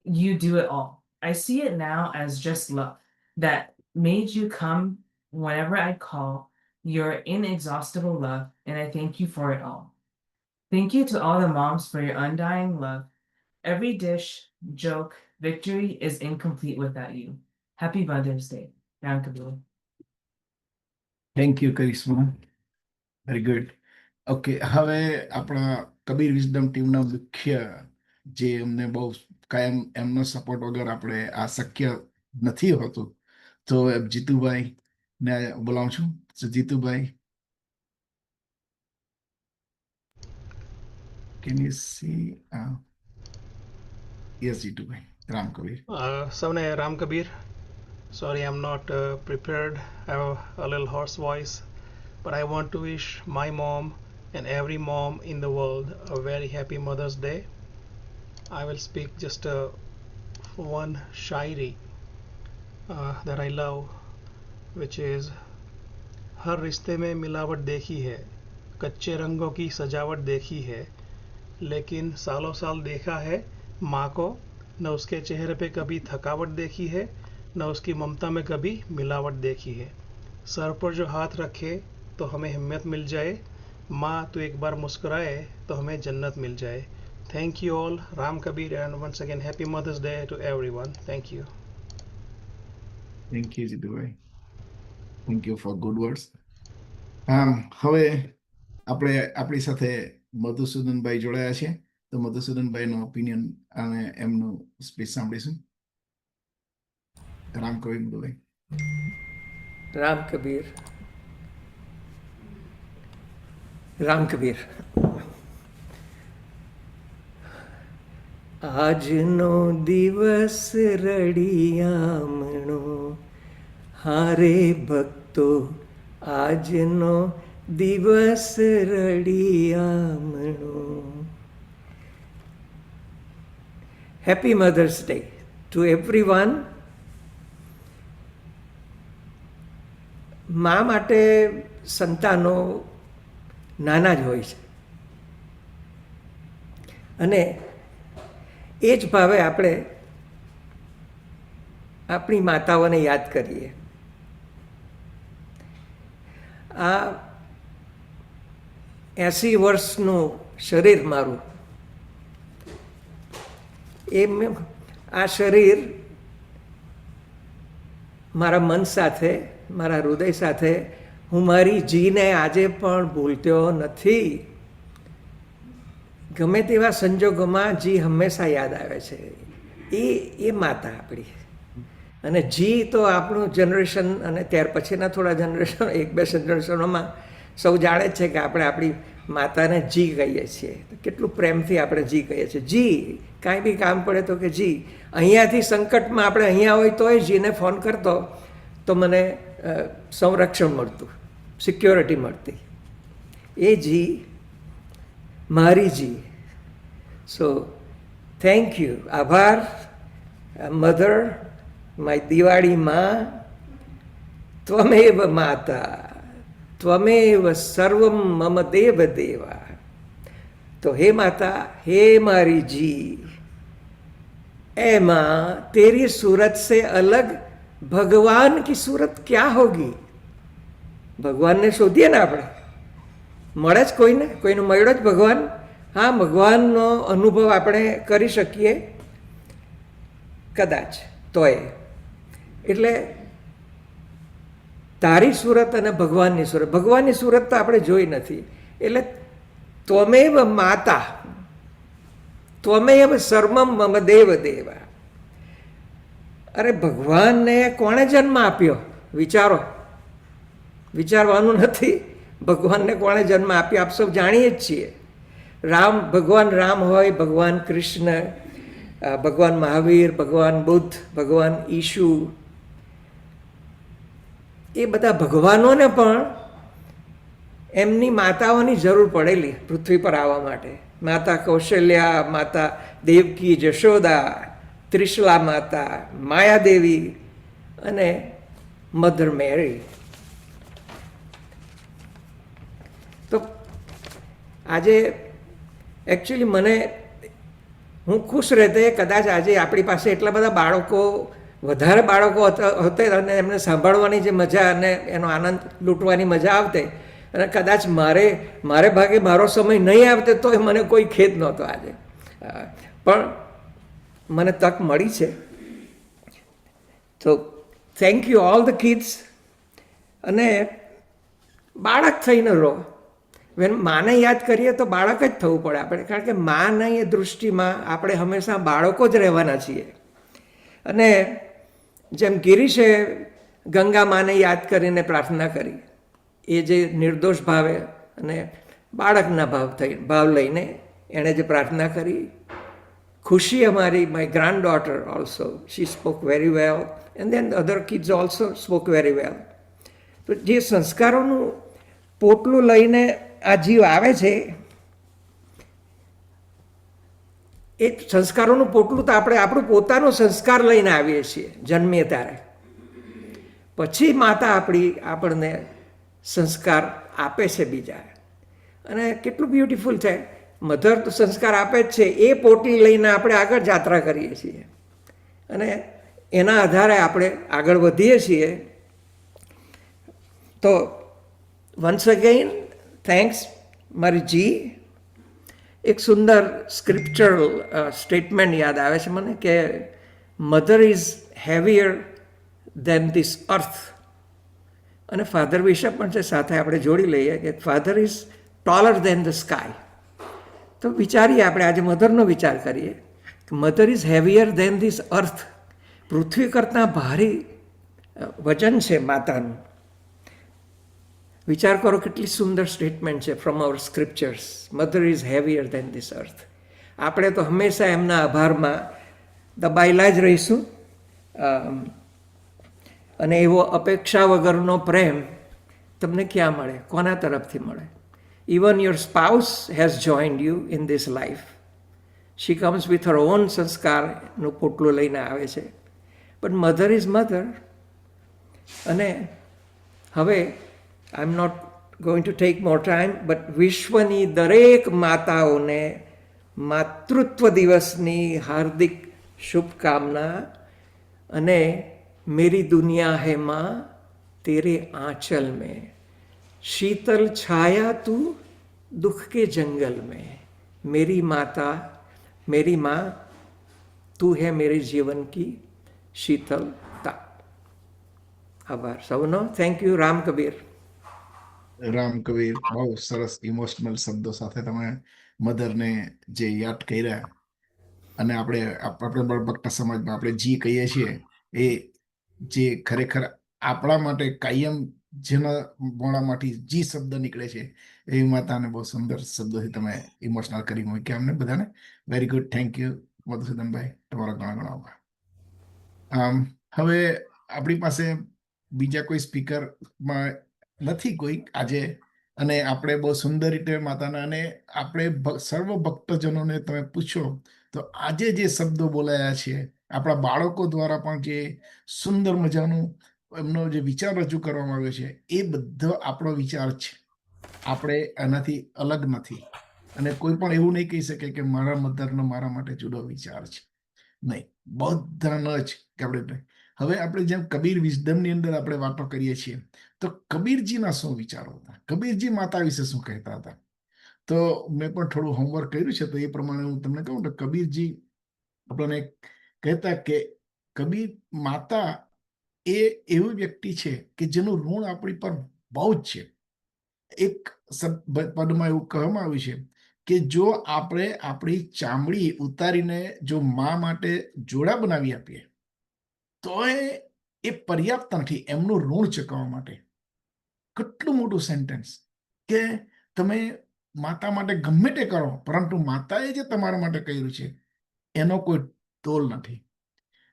H: you do it all? I see it now as just love that made you come whenever I call, your inexhaustible love, and I thank you for it all. Thank you to all the moms for your undying love. Every dish, joke, victory is incomplete without you. Happy Mother's Day. Ram Kabir.
C: Thank you Karishma, very good. Okay, હવે આપણા Kabir wisdom ટીમના મુખ્ય જે અમને બહુ કાયમ એમનો support વગર આપણે આ શક્ય નથી હોતું, તો જીતુભાઈ ને બોલાવું છું. Jitubhai, can you C? Yes Jitubhai, Ram Kabir.
A: સૌને Ram Kabir. Sorry, I'm not prepared. I have a little hoarse voice, but I want to wish my mom and every mom in the world a very happy Mother's Day. I will speak just one shairi that I love, which is हर रिश्ते में मिलावट देखी है, कच्चे रंगों की सजावट देखी है, लेकिन सालों साल देखा है माँ को, न उसके चेहरे पे कभी थकावट देखी है, न उसकी ममता में कभी मिलावट देखी है. सर पर जो हाथ रखे तो हमें हिम्मत मिल जाए, माँ तो एक बार मुस्कुराए तो हमें जन्नत मिल जाए. Thank you all. Ram Kabir, and once again happy mother's day to everyone. Thank you.
C: Thank you Jitubhai, thank you for good words. હવે આપણે આપણી સાથે મધુસૂદનભાઈ જોડાયા છે, તો મધુસૂદનભાઈનો ઓપિનિયન અને એમનું સ્પીચ સાંભળીશું. રામકવિ મધુભાઈ.
I: રામ કબીર. રામ કબીર. આજનો દિવસ રડિયામણો, હારે ભક્તો આજનો દિવસ રડિયામણો. Happy mother's day to everyone. મા માટે સંતાનો નાના જ હોય છે અને એ જ ભાવે આપણે આપણી માતાઓને યાદ કરીએ. આ 80 વર્ષનું શરીર મારું, આ શરીર મારા મન સાથે, મારા હૃદય સાથે હું મારી જીને આજે પણ ભૂલતો નથી. ગમે તેવા સંજોગોમાં જી હંમેશા યાદ આવે છે. એ માતા આપણી. અને જી તો આપણું જનરેશન અને ત્યાર પછીના થોડા જનરેશન, 1-2 જનરેશનોમાં સૌ જાણે જ છે કે આપણે આપણી માતાને જી કહીએ છીએ. કેટલું પ્રેમથી આપણે જી કહીએ છીએ. જી, કાંઈ બી કામ પડે તો કે જી. અહીંયાથી સંકટમાં આપણે અહીંયા હોય તોય જીને ફોન કરતો તો મને સંરક્ષણ મળતું, સિક્યોરિટી મળતી. એ જી મારી જી. સો થેન્ક યુ, આભાર મધર, માય દિવાળી માં. ત્વમેવ માતા ત્વમેવ સર્વમ મમ દેવ દેવા. તો હે માતા, હે મારી જી, એમાં તેરી सूरत से अलग भगवान की सूरत क्या होगी. ભગવાનને શોધીએ ને આપણે, મળે જ કોઈને, કોઈને મળ્યો જ ભગવાન. હા, ભગવાનનો અનુભવ આપણે કરી શકીએ કદાચ તોય. એટલે તારી સુરત અને ભગવાનની સુરત, ભગવાનની સુરત તો આપણે જોઈ નથી. એટલે ત્વમેવ માતા ત્વમેવ સર્વમ મમ દેવ દેવા. અરે ભગવાનને કોણે જન્મ આપ્યો? વિચારો, વિચારવાનું નથી. ભગવાનને કોણે જન્મ આપ્યો આપ સૌ જાણીએ જ છીએ. રામ, ભગવાન રામ હોય, ભગવાન કૃષ્ણ, ભગવાન મહાવીર, ભગવાન બુદ્ધ, ભગવાન ઈશુ, એ બધા ભગવાનોને પણ એમની માતાઓની જરૂર પડેલી પૃથ્વી પર આવવા માટે. માતા કૌશલ્યા, માતા દેવકી, જશોદા, ત્રિશલા માતા, માયાદેવી અને મધર મેરી. તો આજે એકચ્યુઅલી મને, હું ખુશ રહેતે કદાચ આજે આપણી પાસે એટલા બધા બાળકો, વધારે બાળકો હોતે અને એમને સાંભળવાની જે મજા અને એનો આનંદ લૂંટવાની મજા આવતે, અને કદાચ મારે ભાગે મારો સમય નહીં આવતે તોય મને કોઈ ખેદ નહોતો આજે. પણ મને તક મળી છે. તો thank you all the kids. અને બાળક થઈને રહો. માને યાદ કરીએ તો બાળક જ થવું પડે આપણે, કારણ કે માની એ દૃષ્ટિમાં આપણે હંમેશા બાળકો જ રહેવાના છીએ. અને જેમ ગિરીશે ગંગા માને યાદ કરીને પ્રાર્થના કરી, એ જે નિર્દોષ ભાવે અને બાળકના ભાવ લઈને એણે જે પ્રાર્થના કરી. ખુશી અમારી, my granddaughter also, she spoke very well, and then other kids also spoke very well. તો જે સંસ્કારોનું પોટલું લઈને આ જીવ આવે છે, એ સંસ્કારોનું પોટલું તો આપણે આપણું પોતાનું સંસ્કાર લઈને આવીએ છીએ જન્મીએ ત્યારે. પછી માતા આપણને સંસ્કાર આપે છે બીજા. અને કેટલું બ્યુટિફુલ છે, મધર તો સંસ્કાર આપે જ છે, એ પોટલી લઈને આપણે આગળ યાત્રા કરીએ છીએ અને એના આધારે આપણે આગળ વધીએ છીએ. તો વન્સ અગેઇન થેન્ક્સ મારી જી. એક સુંદર સ્ક્રિપ્ચરલ સ્ટેટમેન્ટ યાદ આવે છે મને કે mother is heavier then this અર્થ. અને ફાધર વિશે પણ છે સાથે આપણે જોડી લઈએ કે father is taller than the sky. તો વિચારીએ આપણે આજે મધરનો વિચાર કરીએ. Mother is heavier than this earth. પૃથ્વી કરતાં ભારી વજન છે માતાનું. વિચાર કરો કેટલી સુંદર સ્ટેટમેન્ટ છે from our scriptures. Mother is heavier than this earth. આપણે તો હંમેશા એમના આભારમાં દબાયેલા જ રહીશું. અને એવો અપેક્ષા વગરનો પ્રેમ તમને ક્યાં મળે, કોના તરફથી મળે? Even your spouse has joined you in this life. She comes with her own સંસ્કારનું પોટલું લઈને આવે છે. But mother is mother. અને હવે I am not going to take more time, but વિશ્વની દરેક માતાઓને માતૃત્વ દિવસની હાર્દિક શુભકામના. અને मेरी दुनिया है माँ तेरे आंचल में, शीतल छाया तू दुख के जंगल में, मेरी माता मेरी माँ तू है मेरे जीवन की शीतलता. आभार સૌનો. Thank you. રામ કબીર.
C: રામ કબીર, બહુ સરસ ઇમોશનલ શબ્દો સાથે તમે મધરને જે યાદ કર્યા. અને આપણે ભક્ત સમાજમાં આપણે જી કહીએ છીએ એ જે ખરેખર આપણા માટે કાયમ જેના મોડામાંથી જી શબ્દ નીકળે છે એવી માતાને બહુ સુંદર શબ્દોથી તમે ઇમોશનલ કરી મૂક્યા અમને બધાને. Very good. થેન્ક યુ મધુસૂદનભાઈ, તમારો ઘણા ઘણા આભાર. હવે આપણી પાસે બીજા કોઈ સ્પીકરમાં નથી કોઈ આજે, અને આપણે બહુ સુંદર રીતે માતાના, અને આપણે સર્વ ભક્તજનોને તમે પૂછો તો આજે જે શબ્દો બોલાયા છે આપણા બાળકો દ્વારા પણ જે સુંદર મજાનું એમનો જે વિચાર રજૂ કરવામાં આવ્યો છે એ બધો આપણો વિચાર છે. આપણે એનાથી અલગ નથી. અને કોઈ પણ એવું નહીં કહી શકે કે મારા મધરનો મારા માટે જુદો વિચાર છે. નહીં, બધાનો જ કે આપણે હવે આપણે જેમ કબીર વિઝડમની અંદર આપણે વાતો કરીએ છીએ તો કબીરજીના શું વિચારો હતા, કબીરજી માતા વિશે શું કહેતા હતા. તો મેં પણ થોડું હોમવર્ક કર્યું છે, તો એ પ્રમાણે હું તમને કહું તો કબીરજી આપણને કહેતા કે કબીર માતા એ એવી વ્યક્તિ છે કે જેનું ઋણ આપણી પર બહુ જ છે. એક પદમાં એવું કહેવામાં આવ્યું છે કે જો આપણે આપણી ચામડી ઉતારીને જો મા માટે જોડા બનાવી આપીએ તો એ પર્યાપ્ત નથી એમનું ઋણ ચૂકવવા માટે. કેટલું મોટું સેન્ટેન્સ કે તમે માતા માટે ગમે તે કરો, પરંતુ માતાએ જે તમારા માટે કર્યું છે એનો કોઈ તોલ નથી.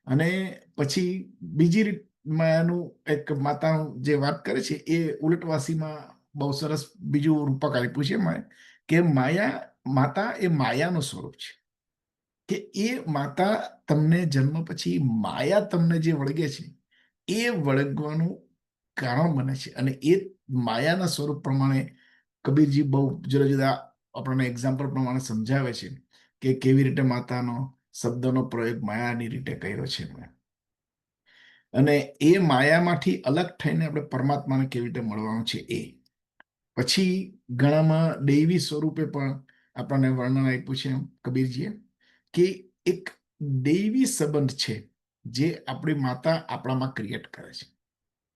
C: અને પછી બીજી રીતમાં એનું એક માતાનું જે વાત કરે છે એ ઉલટવાસીમાં બહુ સરસ બીજું રૂપક આપ્યું છે મેં કે માતા એ માયાનું સ્વરૂપ છે. કે એ માતા તમને જન્મ પછી માયા તમને જે વળગે છે એ વળગવાનું કારણ બને છે. અને એ માયાના સ્વરૂપ પ્રમાણે કબીરજી બહુ જુદા જુદા આપણને એક્ઝામ્પલ પ્રમાણે સમજાવે છે કે કેવી રીતે માતાનો શબ્દનો પ્રયોગ માયાની રીતે કર્યો છે. અને એ માયામાંથી અલગ થઈને આપણે પરમાત્માને કેવી રીતે મળવાનું છે એ. પછી ઘણામાં દૈવી સ્વરૂપે પણ આપણને વર્ણન આપ્યું છે કબીરજીએ કે એક દૈવી સંબંધ છે જે આપણી માતા આપણામાં ક્રિએટ કરે છે.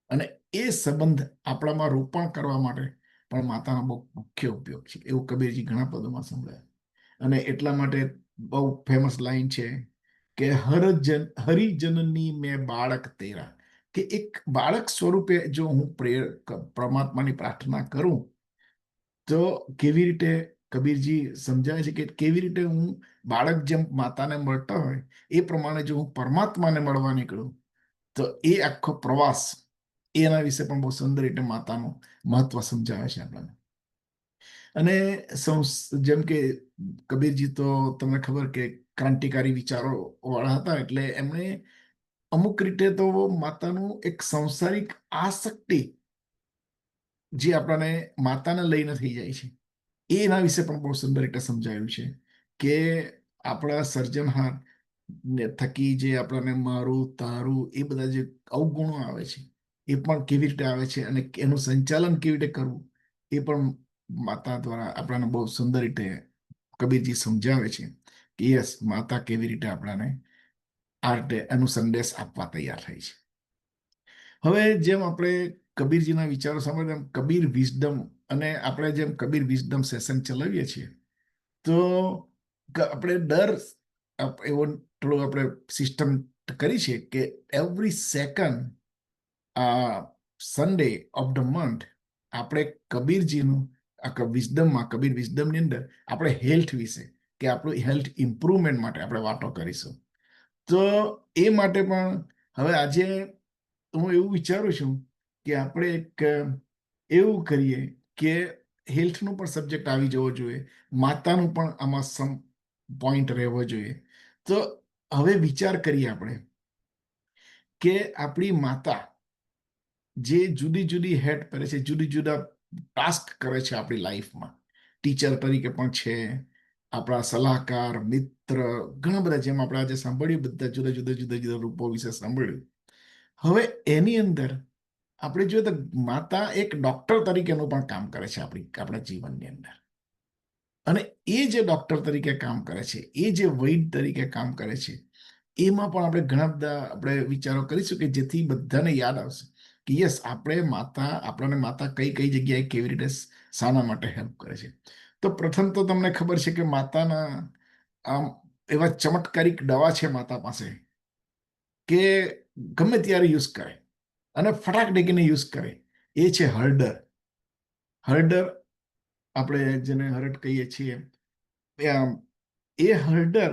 C: અને એ સંબંધ આપણામાં રોપણ કરવા માટે પણ માતાનો બહુ મુખ્ય ઉપયોગ છે. એવું કબીરજી ઘણા પદોમાં સંભળાય. અને એટલા માટે બહુ ફેમસ લાઈન છે કે હરિજનની મેં બાળક તેરા, કે એક બાળક સ્વરૂપે જો હું પરમાત્માની પ્રાર્થના કરું તો કેવી રીતે કબીરજી સમજાવે છે કે કેવી રીતે હું બાળક જેમ માતાને મળતો હોય એ પ્રમાણે જો હું પરમાત્માને મળવા નીકળું તો એ આખો પ્રવાસ એના વિશે પણ બહુ સુંદર રીતે માતાનું મહત્વ સમજાવે છે આપણને. અને જેમ કે કબીરજી તો તમને ખબર કે ક્રાંતિકારી વિચારો વાળા હતા, એટલે એમણે અમુક રીતે તો માતાનું એક સંસારિક આસક્તિ જે આપણને માતાને લઈને થઈ જાય છે એના વિશે પણ બહુ સુંદર રીતે સમજાયું છે કે આપણા સર્જનહાર થકી જે આપણને મારું તારું એ બધા જે અવગુણો આવે છે એ પણ કેવી રીતે આવે છે અને એનું સંચાલન કેવી રીતે કરવું એ પણ માતા દ્વારા આપણને બહુ સુંદર રીતે કબીરજી સમજાવે છે કે યસ, માતા કેવી રીતે આપણને આ રીતે એનું સંદેશ આપવા તૈયાર થાય છે. હવે જેમ આપણે કબીરજીના વિચારો સાંભળીએ એમ કબીર વિઝડમ, અને આપણે જેમ કબીર વિઝડમ સેશન ચલાવીએ છીએ તો આપણે એવો થોડો આપણે સિસ્ટમ કરી છે કે every second Sunday of the month આપણે કબીરજીનું વિઝડમમાં, કબીર વિઝડમની અંદર આપણે હેલ્થ વિશે, કે આપણું હેલ્થ ઇમ્પ્રુવમેન્ટ માટે આપણે વાતો કરીશું. તો એ માટે પણ હવે આજે હું એવું વિચારું છું કે આપણે એક એવું કરીએ કે હેલ્થનું પણ સબ્જેક્ટ આવી જવો જોઈએ, માતાનું પણ આમાં સમ પોઈન્ટ રહેવો જોઈએ. તો હવે વિચાર કરીએ આપણે કે આપણી માતા જે જુદી જુદી હેડ કરે છે, જુદી જુદા ટાસ્ક કરે છે આપણી લાઈફમાં, ટીચર તરીકે પણ છે, આપણા સલાહકાર, મિત્ર, ઘણા બધા, જેમ આપણે આજે સાંભળ્યું, બધા જુદા જુદા જુદા જુદા રૂપો વિશે સાંભળ્યું. હવે એની અંદર આપણે જોઈએ તો માતા એક ડોક્ટર તરીકેનું પણ કામ કરે છે આપણા જીવનની અંદર. અને એ જે ડોક્ટર તરીકે કામ કરે છે, એ જે વૈદ તરીકે કામ કરે છે, એમાં પણ આપણે ઘણા બધા આપણે વિચારો કરીશું કે જેથી બધાને યાદ આવશે કે યસ, આપણને માતા કઈ કઈ જગ્યાએ કેવી રીતે શાના માટે હેલ્પ કરે છે. તો પ્રથમ તો તમને ખબર છે કે માતાના આમ એવા ચમત્કારિક દવા છે માતા પાસે કે ગમે ત્યારે યુઝ કરે અને ફટાક ડેકીને યુઝ કરે. એ છે હળદર. હળદર આપણે જેને હરડ કહીએ છીએ, એ હળદર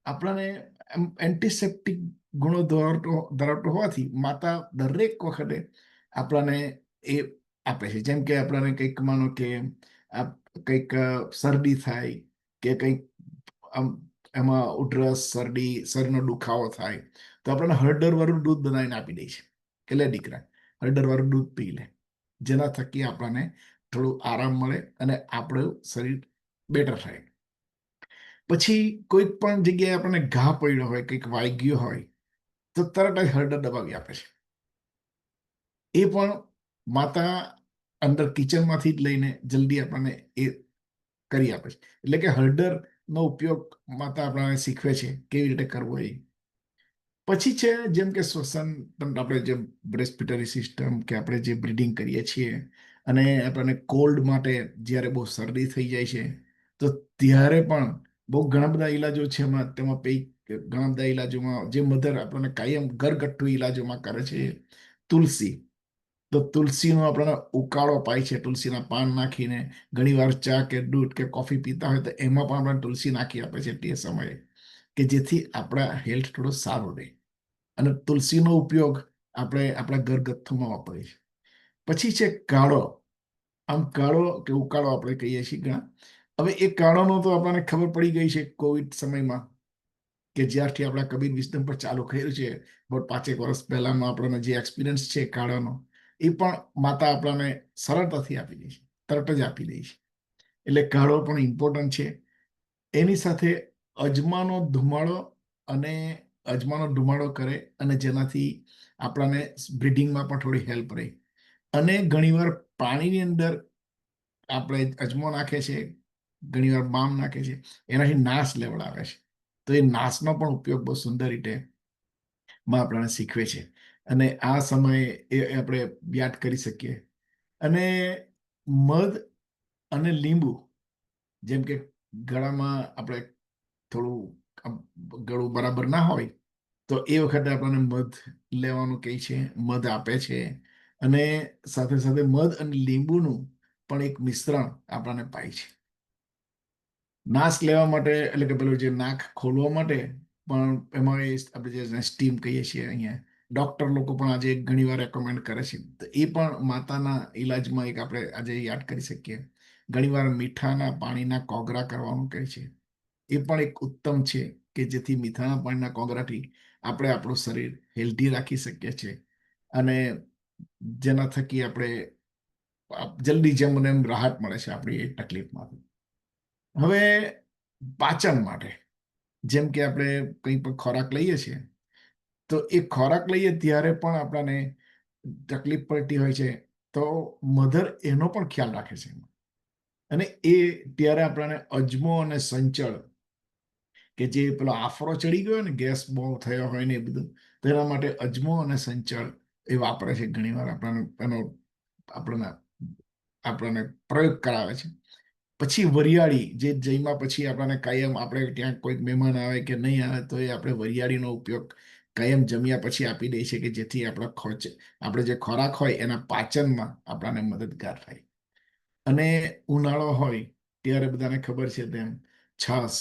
C: આપણને એન્ટિસેપ્ટિક ગુણો ધરાવતો હોવાથી માતા દરેક વખતે આપણને એ આપે છે. જેમ કે આપણને કંઈક માનો કે કંઈક શરદી થાય કે કંઈક એમાં ઉધરસ, શરદી, શરીરનો દુખાવો થાય તો આપણને હળદર વાળું દૂધ બનાવીને આપી દે છે કે લે દીકરા, હળદર વાળું દૂધ પી લે, જેના થકી આપણને થોડું આરામ મળે અને આપણું શરીર બેટર થાય. પછી કોઈક પણ જગ્યાએ આપણને ઘા પડ્યો હોય, કંઈક વાગ્યું હોય તો તરત જ હળદર દબાવી આપે છે. એ પણ માતા અંદર કિચનમાંથી જ લઈને જલ્દી આપણને એ કરી આપે છે. એટલે કે હળદરનો ઉપયોગ માતા આપણને શીખવે છે કેવી રીતે કરવો એ. પછી છે જેમ કે શ્વસન, આપણે જે રેસ્પિરેટરી સિસ્ટમ, કે આપણે જે બ્રીડિંગ કરીએ છીએ, અને આપણને કોલ્ડ માટે જ્યારે બહુ શરદી થઈ જાય છે તો ત્યારે પણ બહુ ઘણા બધા ઈલાજો છે તેમાં ઘણા બધા ઈલાજોમાં જે મધર આપણને કાયમ ઘરગથ્થુ ઈલાજોમાં કરે છે તુલસી. તો તુલસીનો આપણને ઉકાળો પાય છે, તુલસીના પાન નાખીને. ઘણીવાર ચા કે દૂધ કે કોફી પીતા હોય તો એમાં પણ આપણે તુલસી નાખી આપે છે તે સમયે, કે જેથી આપણા હેલ્થ થોડો સારો રહે. અને તુલસીનો ઉપયોગ આપણે આપણા ઘરગથ્થુમાં વાપરીએ છીએ. પછી છે કાળો. આમ કાળો કે ઉકાળો આપણે કહીએ છીએ ઘણા. હવે એ કાળોનો તો આપણને ખબર પડી ગઈ છે કોવિડ સમયમાં, કે જ્યારથી આપણા કબીર વિઝડમ પર ચાલુ કર્યું છે, બહુ 5 વર્ષ પહેલાનો આપણને જે એક્સપિરિયન્સ છે કાળાનો, એ પણ માતા આપણને સરળતાથી આપી દે છે, તરત જ આપી દે છે. એટલે કાળો પણ ઇમ્પોર્ટન્ટ છે. એની સાથે અજમાનો ધુમાડો કરે, અને જેનાથી આપણને બ્રીડિંગમાં પણ થોડી હેલ્પ રહે. અને ઘણીવાર પાણીની અંદર આપણે અજમો નાખે છે, ઘણીવાર બામ નાખે છે, એનાથી નાશ લેવડાવે છે. તો એ નાશનો પણ ઉપયોગ બહુ સુંદર રીતે આપણને શીખવે છે. અને આ સમયે એ આપણે યાદ કરી શકીએ. અને મધ અને લીંબુ, જેમ કે ગળામાં આપણે થોડું ગળું બરાબર ના હોય તો એ વખતે આપણને મધ લેવાનું કહે છે, મધ આપે છે. અને સાથે સાથે મધ અને લીંબુનું પણ એક મિશ્રણ આપણને પાય છે નાશ લેવા માટે, એટલે કે પેલું જે નાક ખોલવા માટે. પણ એમાં આપણે જે સ્ટીમ કહીએ છીએ અહીંયા, ડોક્ટર લોકો પણ આજે ઘણી વાર રેકમેન્ડ કરે છે. તો એ પણ માતાના ઈલાજમાં એક આપણે આજે યાદ કરી શકીએ. ઘણીવાર મીઠાના પાણીના કોગરા કરવાનું કહે છે. એ પણ એક ઉત્તમ છે કે જેથી મીઠાના પાણીના કોગરાથી આપણે આપણું શરીર હેલ્ધી રાખી શકીએ છીએ, અને જેના થકી આપણે જલ્દી જેમ મને એમ રાહત મળે છે આપણી એ તકલીફમાંથી. હવે પાચન માટે, જેમ કે આપણે કંઈ પણ ખોરાક લઈએ છીએ તો એ ખોરાક લઈએ ત્યારે પણ આપણને તકલીફ પડતી હોય છે, તો મધર એનો પણ ખ્યાલ રાખે છે. અને એ ત્યારે આપણને અજમો અને સંચળ, કે જે પેલો આફરો ચડી ગયો ને, ગેસ બહુ થયો હોય ને એ બધું, તો એના માટે અજમો અને સંચળ એ વાપરે છે, ઘણીવાર આપણને પ્રયોગ કરાવે છે. પછી વરિયાળી, જે જઈમાં પછી આપણને કાયમ આપણે ત્યાં કોઈક મહેમાન આવે કે નહીં આવે તો એ આપણે વરિયાળીનો ઉપયોગ કાયમ જમ્યા પછી આપી દે છે, કે જેથી આપણે જે ખોરાક હોય એના પાચનમાં આપણને મદદગાર થાય. અને ઉનાળો હોય ત્યારે બધાને ખબર છે તેમ છાશ,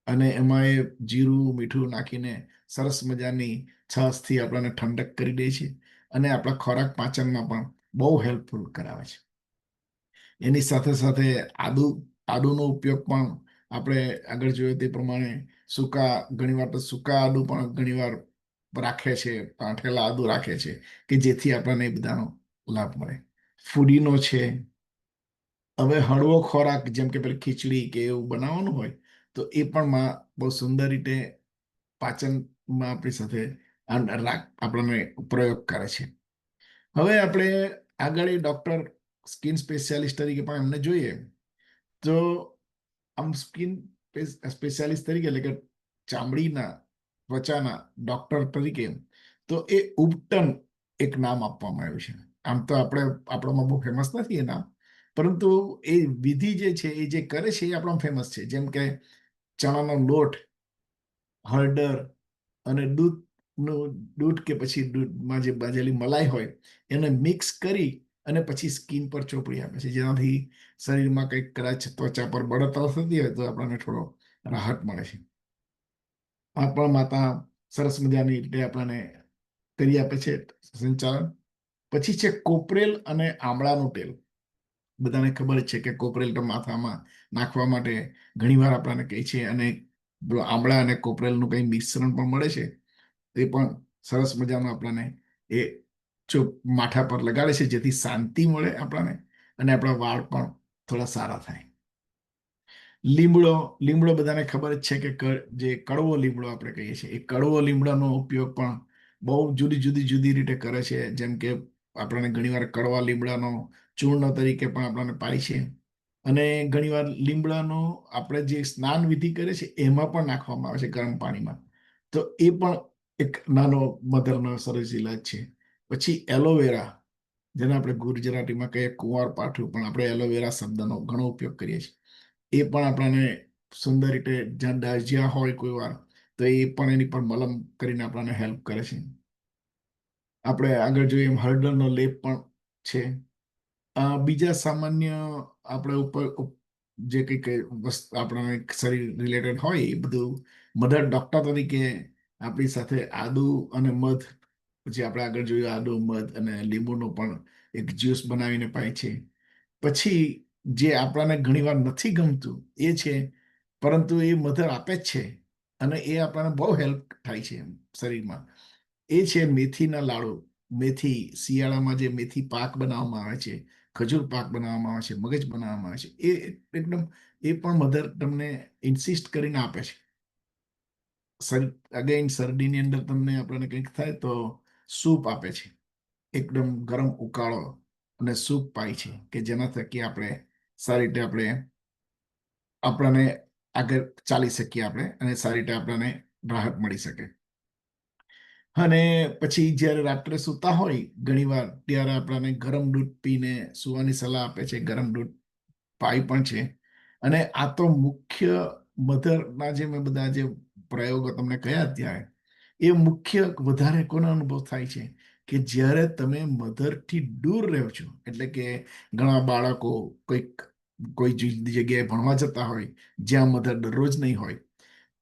C: અને એમાં એ જીરું મીઠું નાખીને સરસ મજાની છાશથી આપણને ઠંડક કરી દે છે, અને આપણા ખોરાક પાચનમાં પણ બહુ હેલ્પફુલ કરાવે છે. એની સાથે સાથે આદુનો ઉપયોગ પણ આપણે આગળ જોયો તે પ્રમાણે ઘણીવાર તો સૂકા આદુ પણ ઘણીવાર રાખે છે, પાઠેલા આદુ રાખે છે, કે જેથી આપણને એ બધાનો લાભ મળે. ફુદીનો છે. હવે હળવો ખોરાક જેમ કે પેલી ખીચડી કે એવું બનાવવાનું હોય તો એ પણ બહુ સુંદર રીતે પાચનમાં આપણી સાથે આપણને પ્રયોગ કરે છે. હવે આપણે આગળ ડોક્ટર સ્કિન સ્પેશિયાલિસ્ટ તરીકે પણ એમને જોઈએ તો આમ સ્કિન સ્પેશિયાલિસ્ટ તરીકે એટલે કે ત્વચાના ડોક્ટર તરીકે તો એ ઉપટન એક નામ આપવામાં આવ્યું છે. આમ તો આપણામાં બહુ ફેમસ નથી એ નામ, પરંતુ એ વિધિ જે છે એ જે કરે છે એ આપણામાં ફેમસ છે. જેમ કે ચણાનો લોટ, હળદર અને દૂધ કે પછી દૂધમાં જે બાજેલી મલાઈ હોય એને મિક્સ કરી અને પછી સ્કિન પર ચોપડી આપે છે, જેનાથી શરીરમાં કંઈક કદાચ ત્વચા પર બળતરા થતી હોય તો આપણને થોડો રાહત મળે છે. આ પણ માતા સરસ મજાની રીતે આપણને કરી આપે છે સંચાલન. પછી છે કોપરેલ અને આમળાનું તેલ. બધાને ખબર છે કે કોપરેલ તો માથામાં નાખવા માટે ઘણીવાર આપણને કહે છે, અને આમળા અને કોપરેલનું કંઈ મિશ્રણ પણ મળે છે, એ પણ સરસ મજાનું આપણને એ માથા પર લગાડે છે, જેથી શાંતિ મળે આપણને અને આપણા વાળ પણ થોડા સારા થાય. લીમડો બધાને ખબર જ છે કે જે કડવો લીમડો આપણે કહીએ છીએ, એ કડવો લીમડાનો ઉપયોગ પણ બહુ જુદી રીતે કરે છે. જેમ કે આપણને ઘણીવાર કડવા લીમડાનો ચૂર્ણ તરીકે પણ આપણને પાય છે, અને ઘણીવાર લીમડાનો આપણે જે સ્નાન વિધિ કરે છે એમાં પણ નાખવામાં આવે છે ગરમ પાણીમાં. તો એ પણ એક નાનો મધરનો સરસ ઇલાજ છે. પછી એલોવેરા, જેને આપણે ગુજરાતીમાં કહીએ કુંવારપાઠું, પણ આપણે એલોવેરા શબ્દનો ઘણો ઉપયોગ કરીએ છીએ. એ પણ આપણને સુંદર રીતે જ્યાં દાઝ્યા હોય કોઈ વાર તો એ પણ એની પર મલમ કરીને આપણને હેલ્પ કરે છે. આપણે આગળ જોઈએ એમ હળદરનો લેપ પણ છે. બીજા સામાન્ય આપણે ઉપર જે કંઈક વસ્તુ આપણા શરીર રિલેટેડ હોય એ બધું મધર ડોક્ટર તરીકે આપણી સાથે આદુ અને મધ, પછી આપણે આગળ જોયું આદુ, મધ અને લીંબુનો પણ એક જ્યુસ બનાવીને પાય છે. પછી જે આપણને ઘણીવાર નથી ગમતું એ છે, પરંતુ એ મધર આપે જ છે અને એ આપણને બહુ હેલ્પ થાય છે શરીરમાં, એ છે મેથીના લાડુ. મેથી, શિયાળામાં જે મેથી પાક બનાવવામાં આવે છે, ખજૂર પાક બનાવવામાં આવે છે, મગજ બનાવવામાં આવે છે, એ પણ મધર તમને ઇન્સિસ્ટ કરીને આપે છે. અગેન શરદીની અંદર તમને આપણને કંઈક થાય તો સૂપ આપે છે, એકદમ ગરમ ઉકાળો અને સૂપ પાય છે, કે જેના થકી આપણે સારી રીતે આપણને આગળ ચાલી શકીએ આપણે, અને સારી રીતે આપણને રાહત મળી શકે. અને પછી જ્યારે રાત્રે સૂતા હોય ઘણીવાર ત્યારે આપણને ગરમ દૂધ પીને સૂવાની સલાહ આપે છે. ગરમ દૂધ પાય પણ છે. અને આ તો મુખ્ય મધરના જે મેં બધા જે પ્રયોગો તમને કહ્યા ત્યારે, એ મુખ્ય વધારે કોનો અનુભવ થાય છે કે જ્યારે તમે મધરથી દૂર રહો છો, એટલે કે ઘણા બાળકો કોઈ જગ્યાએ ભણવા જતા હોય જ્યાં મધર દરરોજ નહીં હોય,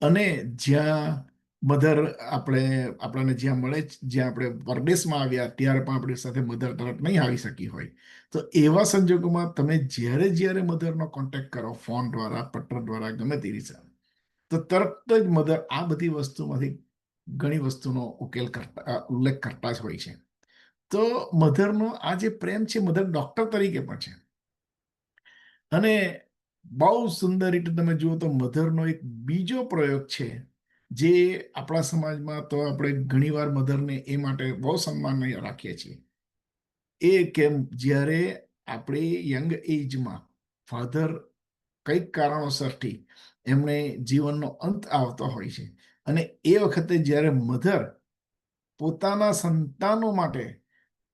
C: અને જ્યાં મધર આપણને જ્યાં મળે, જ્યાં આપણે પરદેશમાં આવ્યા ત્યારે પણ આપણી સાથે મધર તરત નહીં આવી શકી હોય, તો એવા સંજોગોમાં તમે જ્યારે મધરનો કોન્ટેક્ટ કરો, ફોન દ્વારા, પત્ર દ્વારા, ગમે તે રીતે, તો તરત જ મધર આ બધી વસ્તુમાંથી ઘણી વસ્તુનો ઉલ્લેખ કરતા જ હોય છે. તો મધરનો આ જે પ્રેમ છે, મધર ડોક્ટર તરીકે પણ છે. અને બહુ સુંદર રીતે તમે જુઓ તો મધરનો એક બીજો પ્રયોગ છે, જે આપણા સમાજમાં તો આપણે ઘણીવાર મધરને એ માટે બહુ સન્માન રાખીએ છીએ. એ કેમ જ્યારે આપણે યંગ એજમાં ફાધર કંઈક કારણોસરથી એમને જીવનનો અંત આવતો હોય છે, અને એ વખતે જ્યારે મધર પોતાના સંતાનો માટે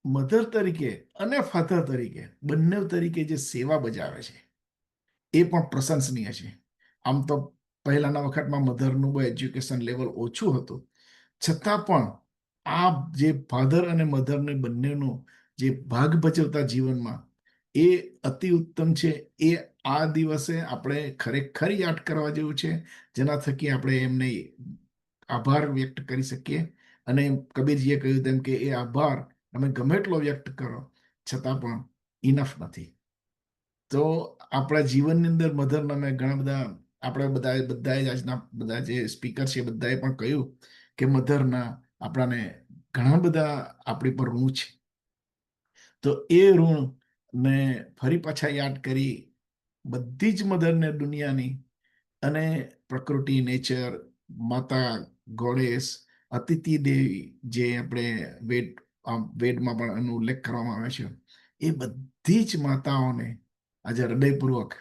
C: મધર તરીકે અને ફાધર તરીકે બંને તરીકે જે સેવા બજાવે છે એ પણ પ્રશંસનીય છે. આમ તો પહેલાના વખતમાં મધરનું બહુ એજ્યુકેશન લેવલ ઓછું હતું, છતાં પણ આ જે ફાધર અને મધરને બંનેનો જે ભાગ ભજવતા જીવનમાં એ અતિ ઉત્તમ છે. એ આ દિવસે આપણે ખરેખર યાદ કરવા જેવું છે, જેના થકી આપણે એમને આભાર વ્યક્ત કરી શકીએ. અને કબીરજીએ કહ્યું તેમ કે એ આભાર તમે ગમે એટલો વ્યક્ત કરો છતાં પણ ઇનફ નથી. તો આપણા જીવનની અંદર મધરના મેં ઘણા બધા આપણે બધાએ આજના બધા જે સ્પીકર છે બધાએ પણ કહ્યું કે મધરના આપણાને ઘણા બધા આપણી પર ઋણ છે. તો એ ઋણ ને ફરી પાછા યાદ કરી બધી જ મધરને દુનિયાની અને પ્રકૃતિ, નેચર, માતા ગોડેસ, અતિથિ દેવી જે આપણે વેદમાં પણ એનો ઉલ્લેખ કરવામાં આવે છે, એ બધી જ માતાઓને આજે હૃદયપૂર્વક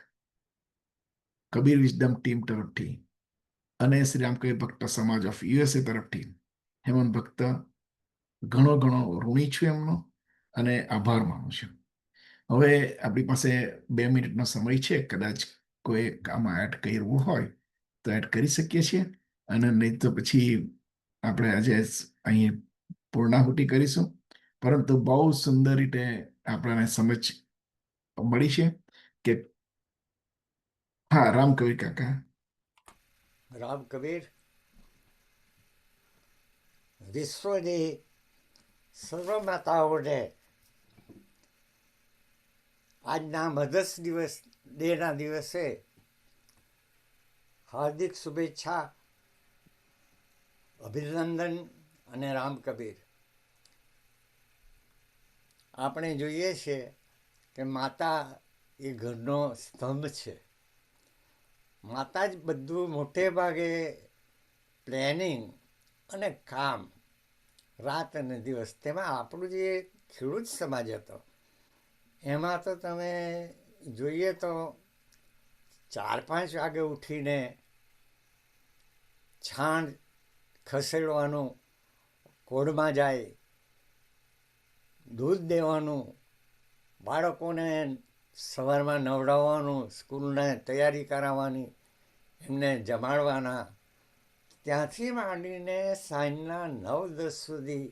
C: કબીર વિઝડમ ટીમ તરફથી અને શ્રી રામકબીર ભક્ત સમાજ ઓફ USA તરફથી હેમંત ભક્ત ઘણો ઘણો ઋણી છું એમનો અને આભાર માનું છું. હવે આપણી પાસે 2 મિનિટનો સમય છે. કદાચ કોઈ આમાં એડ કરવું હોય તો એડ કરી શકીએ છીએ, અને નહીં તો પછી આપણે આજે અહીં પૂર્ણાહુતિ કરીશું. પરંતુ બહુ સુંદર રીતે આપણને સમજ મળી છે કે હા, રામકબીર કાકા.
J: રામ કબીર વિશ્વની સર્વ માતાઓને આજના મધર્સ ડેના દિવસે હાર્દિક શુભેચ્છા, અભિનંદન અને રામ કબીર. આપણે જોઈએ છીએ કે માતા એ ઘરનો સ્તંભ છે. માતા જ બધું મોટે ભાગે પ્લેનિંગ અને કામ રાત અને દિવસ, તેમાં આપણું જે ખેડૂત સમાજ હતો એમાં તો તમે જોઈએ તો 4-5 વાગે ઉઠીને છાણ ખસેડવાનું, કોડમાં જાય, દૂધ દેવાનું, બાળકોને સવારમાં નવડાવવાનું, સ્કૂલને તૈયારી કરાવવાની, એમને જમાડવાના, ત્યાંથી માંડીને સાંજના 9-10 સુધી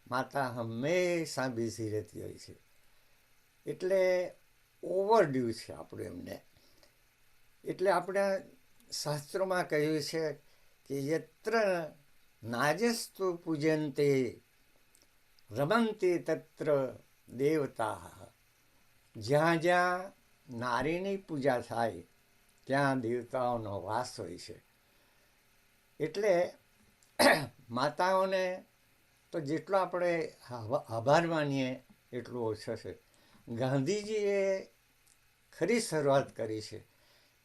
J: માતા હંમેશા બિઝી રહેતી હોય છે. એટલે ઓવરડ્યુ છે આપણું એમને. એટલે આપણે શાસ્ત્રોમાં કહ્યું છે કે યત્ર નાજસ્તુ પૂજન્તે રમંતે તત્ર દેવતા. જ્યાં જ્યાં નારીની પૂજા થાય ત્યાં દેવતાઓનો વાસ હોય છે. એટલે માતાઓને તો જેટલો આપણે આભાર માનીએ એટલું ઓછો છે. ગાંધીજીએ ખરી શરૂઆત કરી છે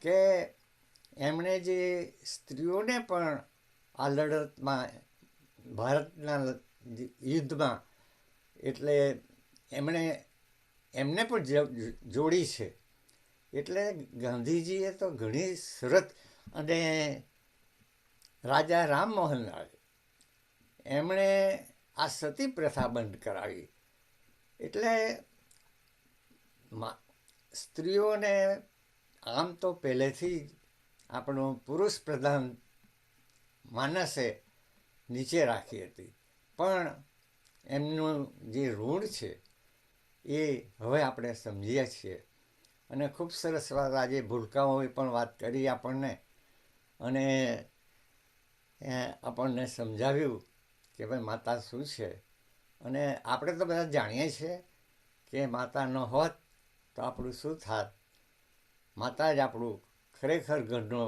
J: કે એમણે જે સ્ત્રીઓને પણ આ લડતમાં, ભારતના યુદ્ધમાં, એટલે એમને પણ જોડી છે. એટલે ગાંધીજીએ તો ઘણી સરસ, અને રાજા રામમોહન રાય એમણે આ સતી પ્રથા બંધ કરાવી. એટલે સ્ત્રીઓને આમ તો પહેલેથી જ આપણું પુરુષ પ્રધાન માનસે નીચે રાખી હતી, પણ એમનું જે ઋણ છે એ હવે આપણે સમજીએ છીએ. અને ખૂબ સરસ વાત આજે ભૂલકાઓએ પણ વાત કરી આપણને, અને આપણને સમજાવ્યું કે ભાઈ માતા શું છે. અને આપણે તો બધા જાણીએ છીએ કે માતા ન હોત તો આપણું શું થાત. માતા જ આપણું ખરેખર ઘરનો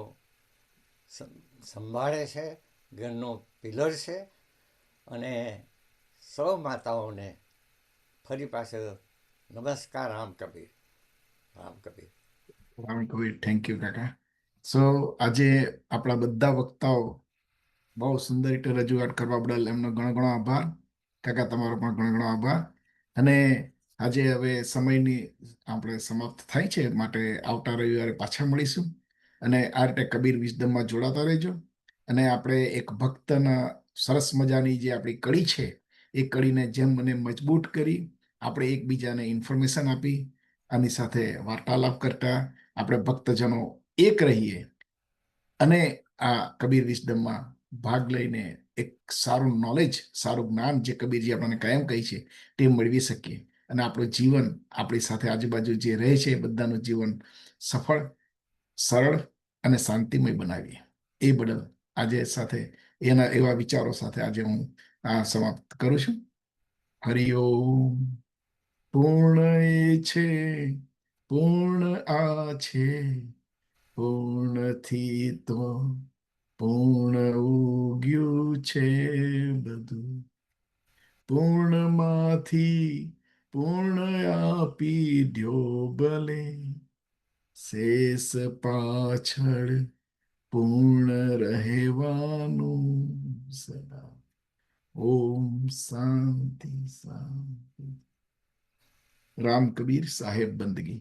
J: સંભાળે છે, ઘરનો પિલર છે. અને સૌ માતાઓને ફરી પાછળ નમસ્કાર. રામ કબીર. રામ કબીર.
C: રામ કબીર. થેન્ક યુ કાકા. સો આજે આપણા બધા વક્તાઓ બહુ સુંદર રીતે રજૂઆત કરવા બદલ એમનો ઘણો ઘણો આભાર. કાકા તમારો પણ ઘણો ઘણો આભાર. અને આજે હવે સમયની આપણે સમાપ્ત થાય છે, માટે આવતા રવિવારે પાછા મળીશું. અને આ રીતે કબીર વિઝડમમાં જોડાતા રહેજો. અને આપણે એક ભક્તના સરસ મજાની જે આપણી કડી છે એ કડીને જેમ મને મજબૂત કરી, આપણે એકબીજાને ઇન્ફોર્મેશન આપી, આની સાથે વાર્તાલાપ કરતા આપણે ભક્તજનો એક રહીએ અને આ કબીર વિઝડમમાં ભાગ લઈને એક સારું નોલેજ, સારું જ્ઞાન જે કબીરજી આપણને કાયમ કહી છે તે મેળવી શકીએ અને આપણું જીવન, આપણી સાથે આજુબાજુ જે રહે છે એ બધાનું જીવન સફળ, સરળ અને શાંતિમય બનાવીએ. એ બદલ આજે સાથે એવા વિચારો સાથે આજે હું આ સમાપ્ત કરું છું. હરિઓમ. પૂર્ણ એ છે, પૂર્ણ આ છે, પૂર્ણથી તો પૂર્ણ ઉગ્યું છે બધું, પૂર્ણમાંથી પૂર્ણ આપી દ્યો ભલે, શેષ પાછળ પૂર્ણ રહેવાનું સદા. ઓમ શાંતિ શાંતિ. રામ કબીર સાહેબ બંદગી.